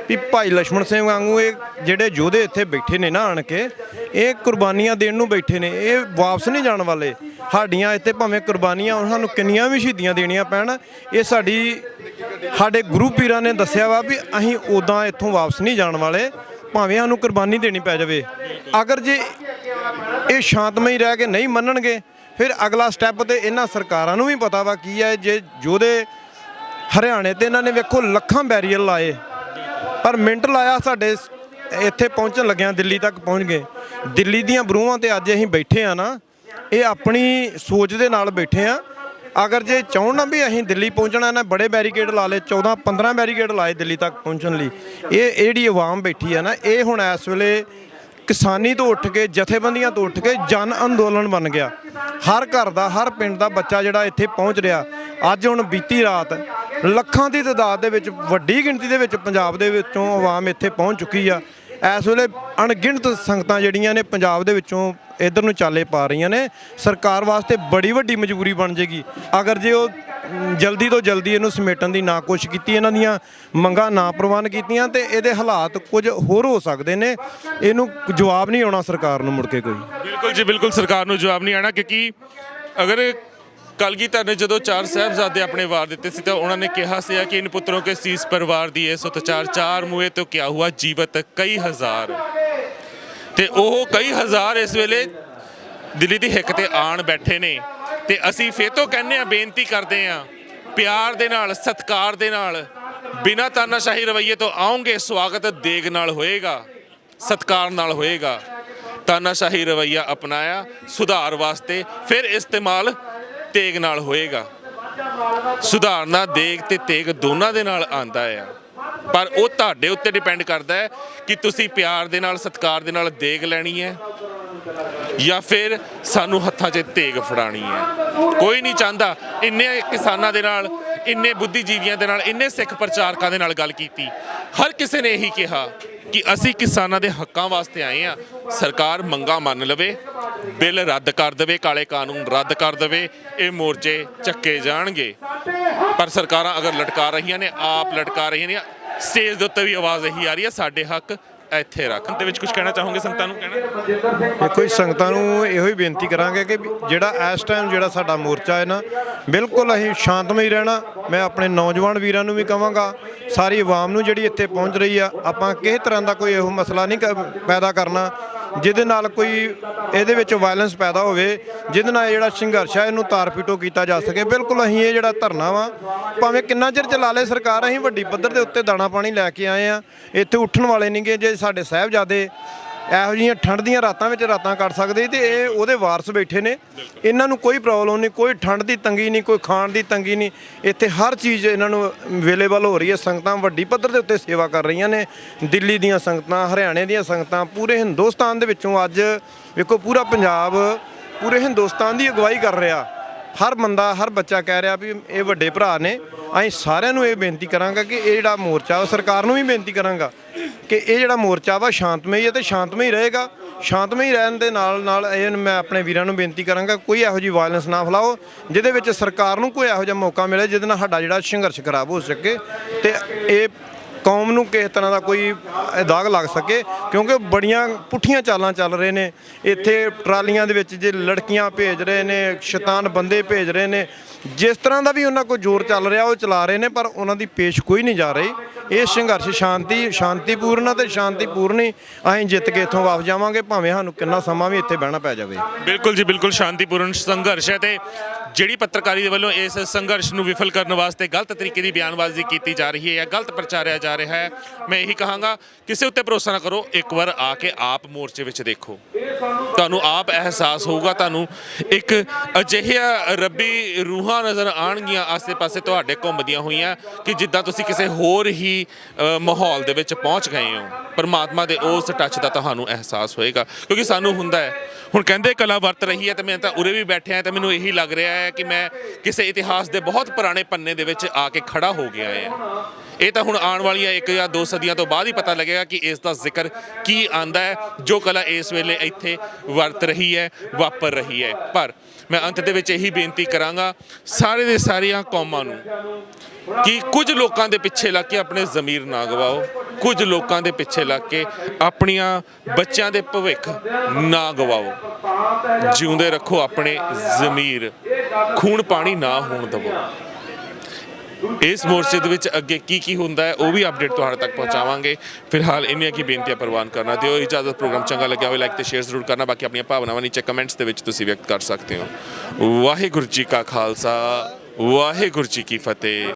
ਵੀ ਭਾਈ ਲਛਮਣ ਸਿੰਘ ਵਾਂਗੂ ਇਹ ਜਿਹੜੇ ਯੋਧੇ ਇੱਥੇ ਬੈਠੇ ਨੇ ਨਾ ਆਣ ਕੇ, ਇਹ ਕੁਰਬਾਨੀਆਂ ਦੇਣ ਨੂੰ ਬੈਠੇ ਨੇ, ਇਹ ਵਾਪਸ ਨਹੀਂ ਜਾਣ ਵਾਲੇ। ਸਾਡੀਆਂ ਇੱਥੇ ਭਾਵੇਂ ਕੁਰਬਾਨੀਆਂ ਸਾਨੂੰ ਕਿੰਨੀਆਂ ਵੀ ਸ਼ਹੀਦੀਆਂ ਦੇਣੀਆਂ ਪੈਣ, ਇਹ ਸਾਡੇ ਗੁਰੂ ਪੀਰਾਂ ਨੇ ਦੱਸਿਆ ਵਾ ਵੀ ਅਸੀਂ ਉੱਦਾਂ ਇੱਥੋਂ ਵਾਪਸ ਨਹੀਂ ਜਾਣ ਵਾਲੇ, ਭਾਵੇਂ ਸਾਨੂੰ ਕੁਰਬਾਨੀ ਦੇਣੀ ਪੈ ਜਾਵੇ। ਅਗਰ ਜੇ ਇਹ ਸ਼ਾਂਤਮਈ ਰਹਿ ਕੇ ਨਹੀਂ ਮੰਨਣਗੇ ਫਿਰ ਅਗਲਾ ਸਟੈਪ ਤੇ ਇਹਨਾਂ ਸਰਕਾਰਾਂ ਨੂੰ ਵੀ ਪਤਾ ਵਾ ਕੀ ਹੈ। ਜੇ ਯੋਧੇ ਹਰਿਆਣੇ ਤੇ ਇਹਨਾਂ ਨੇ ਵੇਖੋ ਲੱਖਾਂ ਬੈਰੀਅਰ ਲਾਏ, ਪਰ ਮਿੰਟ ਲਾਇਆ ਸਾਡੇ ਇੱਥੇ ਪਹੁੰਚਣ ਲੱਗਿਆਂ ਦਿੱਲੀ ਤੱਕ ਪਹੁੰਚ ਗਏ। ਦਿੱਲੀ ਦੀਆਂ ਬਰੂਹਾਂ ਤੇ ਅੱਜ ਅਸੀਂ ਬੈਠੇ ਆ ਨਾ, ਇਹ ਆਪਣੀ ਸੋਚ ਦੇ ਨਾਲ ਬੈਠੇ ਆ। ਅਗਰ ਜੇ ਚਾਹੁਣ ਨਾ ਵੀ ਅਸੀਂ ਦਿੱਲੀ ਪਹੁੰਚਣਾ ਨਾ, ਬੜੇ ਬੈਰੀਕੇਡ ਲਾ ਲਏ, 14-15 ਬੈਰੀਕੇਡ ਲਾਏ ਦਿੱਲੀ ਤੱਕ ਪਹੁੰਚਣ ਲਈ। ਇਹ ਜਿਹੜੀ ਆਵਾਮ ਬੈਠੀ ਆ ਨਾ, ਇਹ ਹੁਣ ਇਸ ਵੇਲੇ ਕਿਸਾਨੀ ਤੋਂ ਉੱਠ ਕੇ ਜਥੇਬੰਦੀਆਂ ਤੋਂ ਉੱਠ ਕੇ ਜਨ ਅੰਦੋਲਨ ਬਣ ਗਿਆ। ਹਰ ਘਰ ਦਾ ਹਰ ਪਿੰਡ ਦਾ ਬੱਚਾ ਜਿਹੜਾ ਇੱਥੇ ਪਹੁੰਚ ਰਿਹਾ। ਅੱਜ ਹੁਣ ਬੀਤੀ ਰਾਤ ਲੱਖਾਂ ਦੀ ਤਾਦਾਦ ਦੇ ਵਿੱਚ, ਵੱਡੀ ਗਿਣਤੀ ਦੇ ਵਿੱਚ ਪੰਜਾਬ ਦੇ ਵਿੱਚੋਂ ਆਵਾਮ ਇੱਥੇ ਪਹੁੰਚ ਚੁੱਕੀ ਆ। ਇਸ ਵੇਲੇ ਅਣਗਿਣਤ ਸੰਗਤਾਂ ਜਿਹੜੀਆਂ ਨੇ ਪੰਜਾਬ ਦੇ ਵਿੱਚੋਂ ਇੱਧਰ ਨੂੰ ਚਾਲੇ ਪਾ ਰਹੀਆਂ ਨੇ। ਸਰਕਾਰ ਵਾਸਤੇ ਬੜੀ ਵੱਡੀ ਮਜਬੂਰੀ ਬਣ ਜੇਗੀ ਅਗਰ ਜੇ ਉਹ ਜਲਦੀ ਤੋਂ ਜਲਦੀ ਇਹਨੂੰ ਸਮੇਟਣ ਦੀ ਨਾ ਕੋਸ਼ਿਸ਼ ਕੀਤੀ, ਇਹਨਾਂ ਦੀਆਂ ਮੰਗਾਂ ਨਾ ਪ੍ਰਵਾਨ ਕੀਤੀਆਂ ਤੇ ਇਹਦੇ ਹਾਲਾਤ ਕੁਝ ਹੋਰ ਹੋ ਸਕਦੇ ਨੇ। ਇਹਨੂੰ ਜਵਾਬ ਨਹੀਂ ਆਉਣਾ ਸਰਕਾਰ ਨੂੰ ਮੁੜ ਕੇ ਕੋਈ। ਬਿਲਕੁਲ ਜੀ ਬਿਲਕੁਲ, ਸਰਕਾਰ ਨੂੰ ਜਵਾਬ ਨਹੀਂ ਆਣਾ, ਕਿਉਂਕਿ ਅਗਰ ਕਲਗੀਧਰ ਨੇ ਜਦੋਂ 4 ਸਾਹਿਬਜ਼ਾਦੇ ਆਪਣੇ ਵਾਰ ਦਿੱਤੇ ਸੀ ਤਾਂ ਉਹਨਾਂ ਨੇ ਕਿਹਾ ਸੀ ਕਿ ਇਨ ਪੁੱਤਰੋਂ ਕੇ ਸੀਸ ਪਰਿਵਾਰ ਦੀ ਇਹ ਸੁਤਚਾਰ 4 ਮੂਏ ਤੋਂ ਕਿਆ ਹੁਆ ਜੀਵਤ ਕਈ ਹਜ਼ਾਰ। ਤੇ ਉਹ ਕਈ ਹਜ਼ਾਰ ਇਸ ਵੇਲੇ ਦਿੱਲੀ ਦੀ ਹਿੱਕ ਤੇ ਆਣ ਬੈਠੇ ਨੇ। ਤੇ ਅਸੀਂ ਫਿਰ ਤੋਂ ਕਹਿੰਦੇ ਆ, ਬੇਨਤੀ ਕਰਦੇ ਆ, ਪਿਆਰ ਦੇ ਨਾਲ, ਸਤਿਕਾਰ ਦੇ ਨਾਲ, ਬਿਨਾਂ ਤਾਨਾਸ਼ਾਹੀ ਰਵੱਈਏ ਤੋਂ ਆਉਂਗੇ, ਸਵਾਗਤ ਦੇਗ ਨਾਲ ਹੋਏਗਾ, ਸਤਿਕਾਰ ਨਾਲ ਹੋਏਗਾ। ਤਾਨਾਸ਼ਾਹੀ ਰਵੱਈਆ ਅਪਣਾਇਆ ਸੁਧਾਰ ਵਾਸਤੇ, ਫਿਰ ਇਸਤੇਮਾਲ ਤੇਗ ਨਾਲ ਹੋਏਗਾ। ਸੁਧਾਰਨਾ ਦੇਗ ਤੇ ਤੇਗ ਦੋਨਾਂ ਦੇ ਨਾਲ ਆਂਦਾ ਆ, ਪਰ ਉਹ ਤੁਹਾਡੇ ਉੱਤੇ ਡਿਪੈਂਡ ਕਰਦਾ ਹੈ ਕਿ ਤੁਸੀਂ ਪਿਆਰ ਦੇ ਨਾਲ, ਸਤਿਕਾਰ ਦੇ ਨਾਲ ਦੇਗ ਲੈਣੀ ਹੈ ਜਾਂ ਫਿਰ ਸਾਨੂੰ ਹੱਥਾਂ 'ਚ ਤੇਗ ਫੜਾਣੀ ਹੈ। ਕੋਈ ਨਹੀਂ ਚਾਹੁੰਦਾ। ਇੰਨੇ ਕਿਸਾਨਾਂ ਦੇ ਨਾਲ, ਇੰਨੇ ਬੁੱਧੀਜੀਵੀਆਂ ਦੇ ਨਾਲ, ਇੰਨੇ ਸਿੱਖ ਪ੍ਰਚਾਰਕਾਂ ਦੇ ਨਾਲ ਗੱਲ ਕੀਤੀ, ਹਰ ਕਿਸੇ ਨੇ ਇਹੀ ਕਿਹਾ ਕਿ ਅਸੀਂ ਕਿਸਾਨਾਂ ਦੇ ਹੱਕਾਂ ਵਾਸਤੇ ਆਏ ਆ। ਸਰਕਾਰ ਮੰਗਾਂ ਮੰਨ ਲਵੇ, ਬਿੱਲ ਰੱਦ ਕਰ ਦੇਵੇ, ਕਾਲੇ ਕਾਨੂੰਨ ਰੱਦ ਕਰ ਦੇਵੇ, ਇਹ ਮੋਰਚੇ ਚੱਕੇ ਜਾਣਗੇ। ਪਰ ਸਰਕਾਰਾਂ ਅਗਰ ਲਟਕਾ ਰਹੀਆਂ ਨੇ, ਆਪ ਲਟਕਾ ਰਹੀਆਂ ਨੇ। ਸਟੇਜ ਦੇ ਉੱਤੇ ਵੀ ਆਵਾਜ਼ ਇਹੀ ਆ ਰਹੀ ਹੈ, ਸਾਡੇ ਹੱਕ ਇੱਥੇ ਰੱਖਣ ਦੇ ਵਿੱਚ ਕੁਝ ਕਹਿਣਾ ਚਾਹੋਗੇ ਸੰਗਤਾਂ ਨੂੰ? ਦੇਖੋ ਜੀ, ਸੰਗਤਾਂ ਨੂੰ ਇਹੋ ਹੀ ਬੇਨਤੀ ਕਰਾਂਗੇ ਕਿ ਜਿਹੜਾ ਇਸ ਟਾਈਮ ਜਿਹੜਾ ਸਾਡਾ ਮੋਰਚਾ ਹੈ ਨਾ, ਬਿਲਕੁਲ ਅਸੀਂ ਸ਼ਾਂਤਮਈ ਰਹਿਣਾ। ਮੈਂ ਆਪਣੇ ਨੌਜਵਾਨ ਵੀਰਾਂ ਨੂੰ ਵੀ ਕਹਾਂਗਾ, ਸਾਰੀ ਆਵਾਮ ਨੂੰ ਜਿਹੜੀ ਇੱਥੇ ਪਹੁੰਚ ਰਹੀ ਆ, ਆਪਾਂ ਕਿਸੇ ਤਰ੍ਹਾਂ ਦਾ ਕੋਈ ਇਹੋ ਮਸਲਾ ਨਹੀਂ ਪੈਦਾ ਕਰਨਾ ਜਿਹਦੇ ਨਾਲ ਕੋਈ ਇਹਦੇ ਵਿੱਚ ਵਾਇਲੈਂਸ ਪੈਦਾ ਹੋਵੇ, ਜਿਹਦੇ ਨਾਲ ਜਿਹੜਾ ਸੰਘਰਸ਼ ਹੈ ਇਹਨੂੰ ਤਾਰ ਪੀਟੋ ਕੀਤਾ ਜਾ ਸਕੇ। ਬਿਲਕੁਲ ਅਸੀਂ ਇਹ ਜਿਹੜਾ ਧਰਨਾ ਵਾ ਭਾਵੇਂ ਕਿੰਨਾ ਚਿਰ ਚਲਾ ਲੇ ਸਰਕਾਰ, ਅਸੀਂ ਵੱਡੀ ਪੱਧਰ ਦੇ ਉੱਤੇ ਦਾਣਾ ਪਾਣੀ ਲੈ ਕੇ ਆਏ ਆ। ਇੱਥੇ ਉੱਠਣ ਵਾਲੇ ਨਹੀਂਗੇ। ਜੇ ਸਾਡੇ ਸਾਹਿਬਜ਼ਾਦੇ ਇਹੋ ਜਿਹੀਆਂ ਠੰਡ ਦੀਆਂ ਰਾਤਾਂ ਵਿੱਚ ਰਾਤਾਂ ਕੱਟ ਸਕਦੇ ਤੇ ਇਹ ਉਹਦੇ ਵਾਰਸ ਬੈਠੇ ਨੇ, ਇਹਨਾਂ ਨੂੰ ਕੋਈ ਪ੍ਰੋਬਲਮ ਨਹੀਂ, ਕੋਈ ਠੰਡ ਦੀ ਤੰਗੀ ਨਹੀਂ, ਕੋਈ ਖਾਣ ਦੀ ਤੰਗੀ ਨਹੀਂ। ਇੱਥੇ ਹਰ ਚੀਜ਼ ਇਹਨਾਂ ਨੂੰ ਅਵੇਲੇਬਲ ਹੋ ਰਹੀ ਹੈ। ਸੰਗਤਾਂ ਵੱਡੀ ਪੱਧਰ ਦੇ ਉੱਤੇ ਸੇਵਾ ਕਰ ਰਹੀਆਂ ਨੇ। ਦਿੱਲੀ ਦੀਆਂ ਸੰਗਤਾਂ, ਹਰਿਆਣੇ ਦੀਆਂ ਸੰਗਤਾਂ, ਪੂਰੇ ਹਿੰਦੁਸਤਾਨ ਦੇ ਵਿੱਚੋਂ ਅੱਜ ਵੇਖੋ ਪੂਰਾ ਪੰਜਾਬ ਪੂਰੇ ਹਿੰਦੁਸਤਾਨ ਦੀ ਅਗਵਾਈ ਕਰ ਰਿਹਾ। ਹਰ ਬੰਦਾ, ਹਰ ਬੱਚਾ ਕਹਿ ਰਿਹਾ ਵੀ ਇਹ ਵੱਡੇ ਭਰਾ ਨੇ। ਅਸੀਂ ਸਾਰਿਆਂ ਨੂੰ ਇਹ ਬੇਨਤੀ ਕਰਾਂਗਾ ਕਿ ਇਹ ਜਿਹੜਾ ਮੋਰਚਾ, ਸਰਕਾਰ ਨੂੰ ਵੀ ਬੇਨਤੀ ਕਰਾਂਗਾ ਕਿ ਇਹ ਜਿਹੜਾ ਮੋਰਚਾ ਵਾ ਸ਼ਾਂਤਮਈ ਹੈ ਤੇ ਸ਼ਾਂਤਮਈ ਰਹੇਗਾ। ਸ਼ਾਂਤਮਈ ਰਹਿਣ ਦੇ ਨਾਲ ਨਾਲ ਇਹ ਮੈਂ ਆਪਣੇ ਵੀਰਾਂ ਨੂੰ ਬੇਨਤੀ ਕਰਾਂਗਾ, ਕੋਈ ਇਹੋ ਜਿਹੀ ਵਾਇਲੈਂਸ ਨਾ ਫੈਲਾਓ ਜਿਹਦੇ ਵਿੱਚ ਸਰਕਾਰ ਨੂੰ ਕੋਈ ਇਹੋ ਜਿਹਾ ਮੌਕਾ ਮਿਲੇ ਜਿਹਦੇ ਨਾਲ ਸਾਡਾ ਜਿਹੜਾ ਸੰਘਰਸ਼ ਖਰਾਬ ਹੋ ਸਕੇ ਤੇ ਇਹ ਕੌਮ ਨੂੰ ਕਿਸੇ ਤਰ੍ਹਾਂ ਦਾ ਕੋਈ ਦਾਗ ਲੱਗ ਸਕੇ। ਕਿਉਂਕਿ ਬੜੀਆਂ ਪੁੱਠੀਆਂ ਚਾਲਾਂ ਚੱਲ ਰਹੇ ਨੇ ਇੱਥੇ। ਟਰਾਲੀਆਂ ਦੇ ਵਿੱਚ ਜੇ ਲੜਕੀਆਂ ਭੇਜ ਰਹੇ ਨੇ, ਸ਼ੈਤਾਨ ਬੰਦੇ ਭੇਜ ਰਹੇ ਨੇ, ਜਿਸ ਤਰ੍ਹਾਂ ਦਾ ਵੀ ਉਹਨਾਂ ਕੋਲ ਜ਼ੋਰ ਚੱਲ ਰਿਹਾ ਉਹ ਚਲਾ ਰਹੇ ਨੇ, ਪਰ ਉਹਨਾਂ ਦੀ ਪੇਸ਼ ਕੋਈ ਨਹੀਂ ਜਾ ਰਹੀ। ਇਹ ਸੰਘਰਸ਼ ਸ਼ਾਂਤੀਪੂਰਨ ਅਤੇ ਸ਼ਾਂਤੀਪੂਰਨ ਹੀ ਅਸੀਂ ਜਿੱਤ ਕੇ ਇੱਥੋਂ ਵਾਪਸ ਜਾਵਾਂਗੇ, ਭਾਵੇਂ ਸਾਨੂੰ ਕਿੰਨਾ ਸਮਾਂ ਵੀ ਇੱਥੇ ਬਹਿਣਾ ਪੈ ਜਾਵੇ। ਬਿਲਕੁਲ ਜੀ ਬਿਲਕੁਲ, ਸ਼ਾਂਤੀਪੂਰਨ ਸੰਘਰਸ਼ ਹੈ ਤੇ ਜਿਹੜੀ ਪੱਤਰਕਾਰੀ ਦੇ ਵੱਲੋਂ ਇਸ ਸੰਘਰਸ਼ ਨੂੰ ਵਿਫਲ ਕਰਨ ਵਾਸਤੇ ਗਲਤ ਤਰੀਕੇ ਦੀ ਬਿਆਨਬਾਜ਼ੀ ਕੀਤੀ ਜਾ ਰਹੀ ਹੈ, ਗਲਤ ਪ੍ਰਚਾਰਿਆ ਜਾ ਰਿਹਾ ਹੈ, ਮੈਂ ਇਹੀ ਕਹਾਂਗਾ ਕਿਸੇ ਉੱਤੇ ਭਰੋਸਾ ਨਾ ਕਰੋ। ਇੱਕ ਵਾਰ ਆ ਕੇ ਆਪ ਮੋਰਚੇ ਵਿੱਚ ਦੇਖੋ, ਤੁਹਾਨੂੰ ਆਪ ਅਹਿਸਾਸ ਹੋਊਗਾ। ਤੁਹਾਨੂੰ ਇੱਕ ਅਜਿਹਾ ਰੱਬੀ ਰੂਹਾਂ ਰੂਹਾਂ ਨਜ਼ਰ ਆਉਣਗੀਆਂ ਆਸੇ-ਪਾਸੇ ਤੁਹਾਡੇ ਘੁੰਮਦੀਆਂ ਹੋਈਆਂ ਕਿ ਜਿੱਦਾਂ ਤੁਸੀਂ ਕਿਸੇ ਹੋਰ ਹੀ ਮਾਹੌਲ ਦੇ ਵਿੱਚ ਪਹੁੰਚ ਗਏ ਹੋ। ਪਰਮਾਤਮਾ ਦੇ ਉਸ ਟੱਚ ਦਾ ਤੁਹਾਨੂੰ ਅਹਿਸਾਸ ਹੋਏਗਾ, ਕਿਉਂਕਿ ਸਾਨੂੰ ਹੁੰਦਾ ਹੈ। ਹੁਣ ਕਹਿੰਦੇ ਕਲਾ ਵਰਤ ਰਹੀ ਹੈ ਤੇ ਮੈਂ ਤਾਂ ਉਰੇ ਵੀ ਬੈਠਿਆ ਤੇ ਮੈਨੂੰ ਇਹੀ ਲੱਗ ਰਿਹਾ ਹੈ ਕਿ ਮੈਂ ਕਿਸੇ ਇਤਿਹਾਸ ਦੇ ਬਹੁਤ ਪੁਰਾਣੇ ਪੰਨੇ ਦੇ ਵਿੱਚ ਆ ਕੇ ਖੜਾ ਹੋ ਗਿਆ ਹਾਂ। ਇਹ ਤਾਂ ਹੁਣ ਆਉਣ ਵਾਲੀਆਂ 1 ਜਾਂ 2 ਸਦੀਆਂ ਤੋਂ ਬਾਅਦ ਹੀ ਪਤਾ ਲੱਗੇਗਾ ਕਿ ਇਸ ਦਾ ਜ਼ਿਕਰ ਕੀ ਆਂਦਾ ਹੈ, ਜੋ ਕਲਾ ਇਸ ਵੇਲੇ ਇੱਥੇ ਵਰਤ ਰਹੀ ਹੈ, ਵਾਪਰ ਰਹੀ ਹੈ। ਪਰ ਮੈਂ ਅੰਤ ਦੇ ਵਿੱਚ ਇਹੀ ਬੇਨਤੀ ਕਰਾਂਗਾ ਸਾਰੇ ਦੇ ਸਾਰੀਆਂ ਕੌਮਾਂ ਨੂੰ ਕਿ ਕੁਝ ਲੋਕਾਂ ਦੇ ਪਿੱਛੇ ਲੱਗ ਕੇ ਆਪਣੇ ਜ਼ਮੀਰ ਨਾ ਗਵਾਓ, ਕੁਝ ਲੋਕਾਂ ਦੇ ਪਿੱਛੇ ਲੱਗ ਕੇ ਆਪਣੀਆਂ ਬੱਚਿਆਂ ਦੇ ਭਵਿੱਖ ਨਾ ਗਵਾਓ। ਜਿਉਂਦੇ ਰੱਖੋ ਆਪਣੇ ਜ਼ਮੀਰ, ਖੂਨ ਪਾਣੀ ਨਾ ਹੋਣ ਦਿਵੋ। ਇਸ ਮੋਰਚੇ ਦੇ ਵਿੱਚ ਅੱਗੇ ਕੀ ਹੁੰਦਾ ਹੈ ਉਹ ਵੀ ਅਪਡੇਟ ਤੁਹਾਡੇ ਤੱਕ ਪਹੁੰਚਾਵਾਂਗੇ। ਫਿਲਹਾਲ ਇੰਨੀਆਂ ਕੀ ਬੇਨਤੀਆਂ ਪ੍ਰਵਾਨ ਕਰਨਾ ਦਿਓ ਇਜਾਜ਼ਤ। ਪ੍ਰੋਗਰਾਮ ਚੰਗਾ ਲੱਗਿਆ ਹੋਵੇ ਲਾਈਕ ਤੇ ਸ਼ੇਅਰ ਜ਼ਰੂਰ ਕਰਨਾ। ਬਾਕੀ ਆਪਣੀਆਂ ਭਾਵਨਾਵਾਂ ਨੀਚੇ ਕਮੈਂਟਸ ਦੇ ਵਿੱਚ ਤੁਸੀਂ ਵਿਅਕਤ ਕਰ ਸਕਦੇ ਹੋ। ਵਾਹਿਗੁਰੂ ਜੀ ਕਾ ਖਾਲਸਾ, ਵਾਹਿਗੁਰੂ ਜੀ ਕੀ ਫਤਿਹ।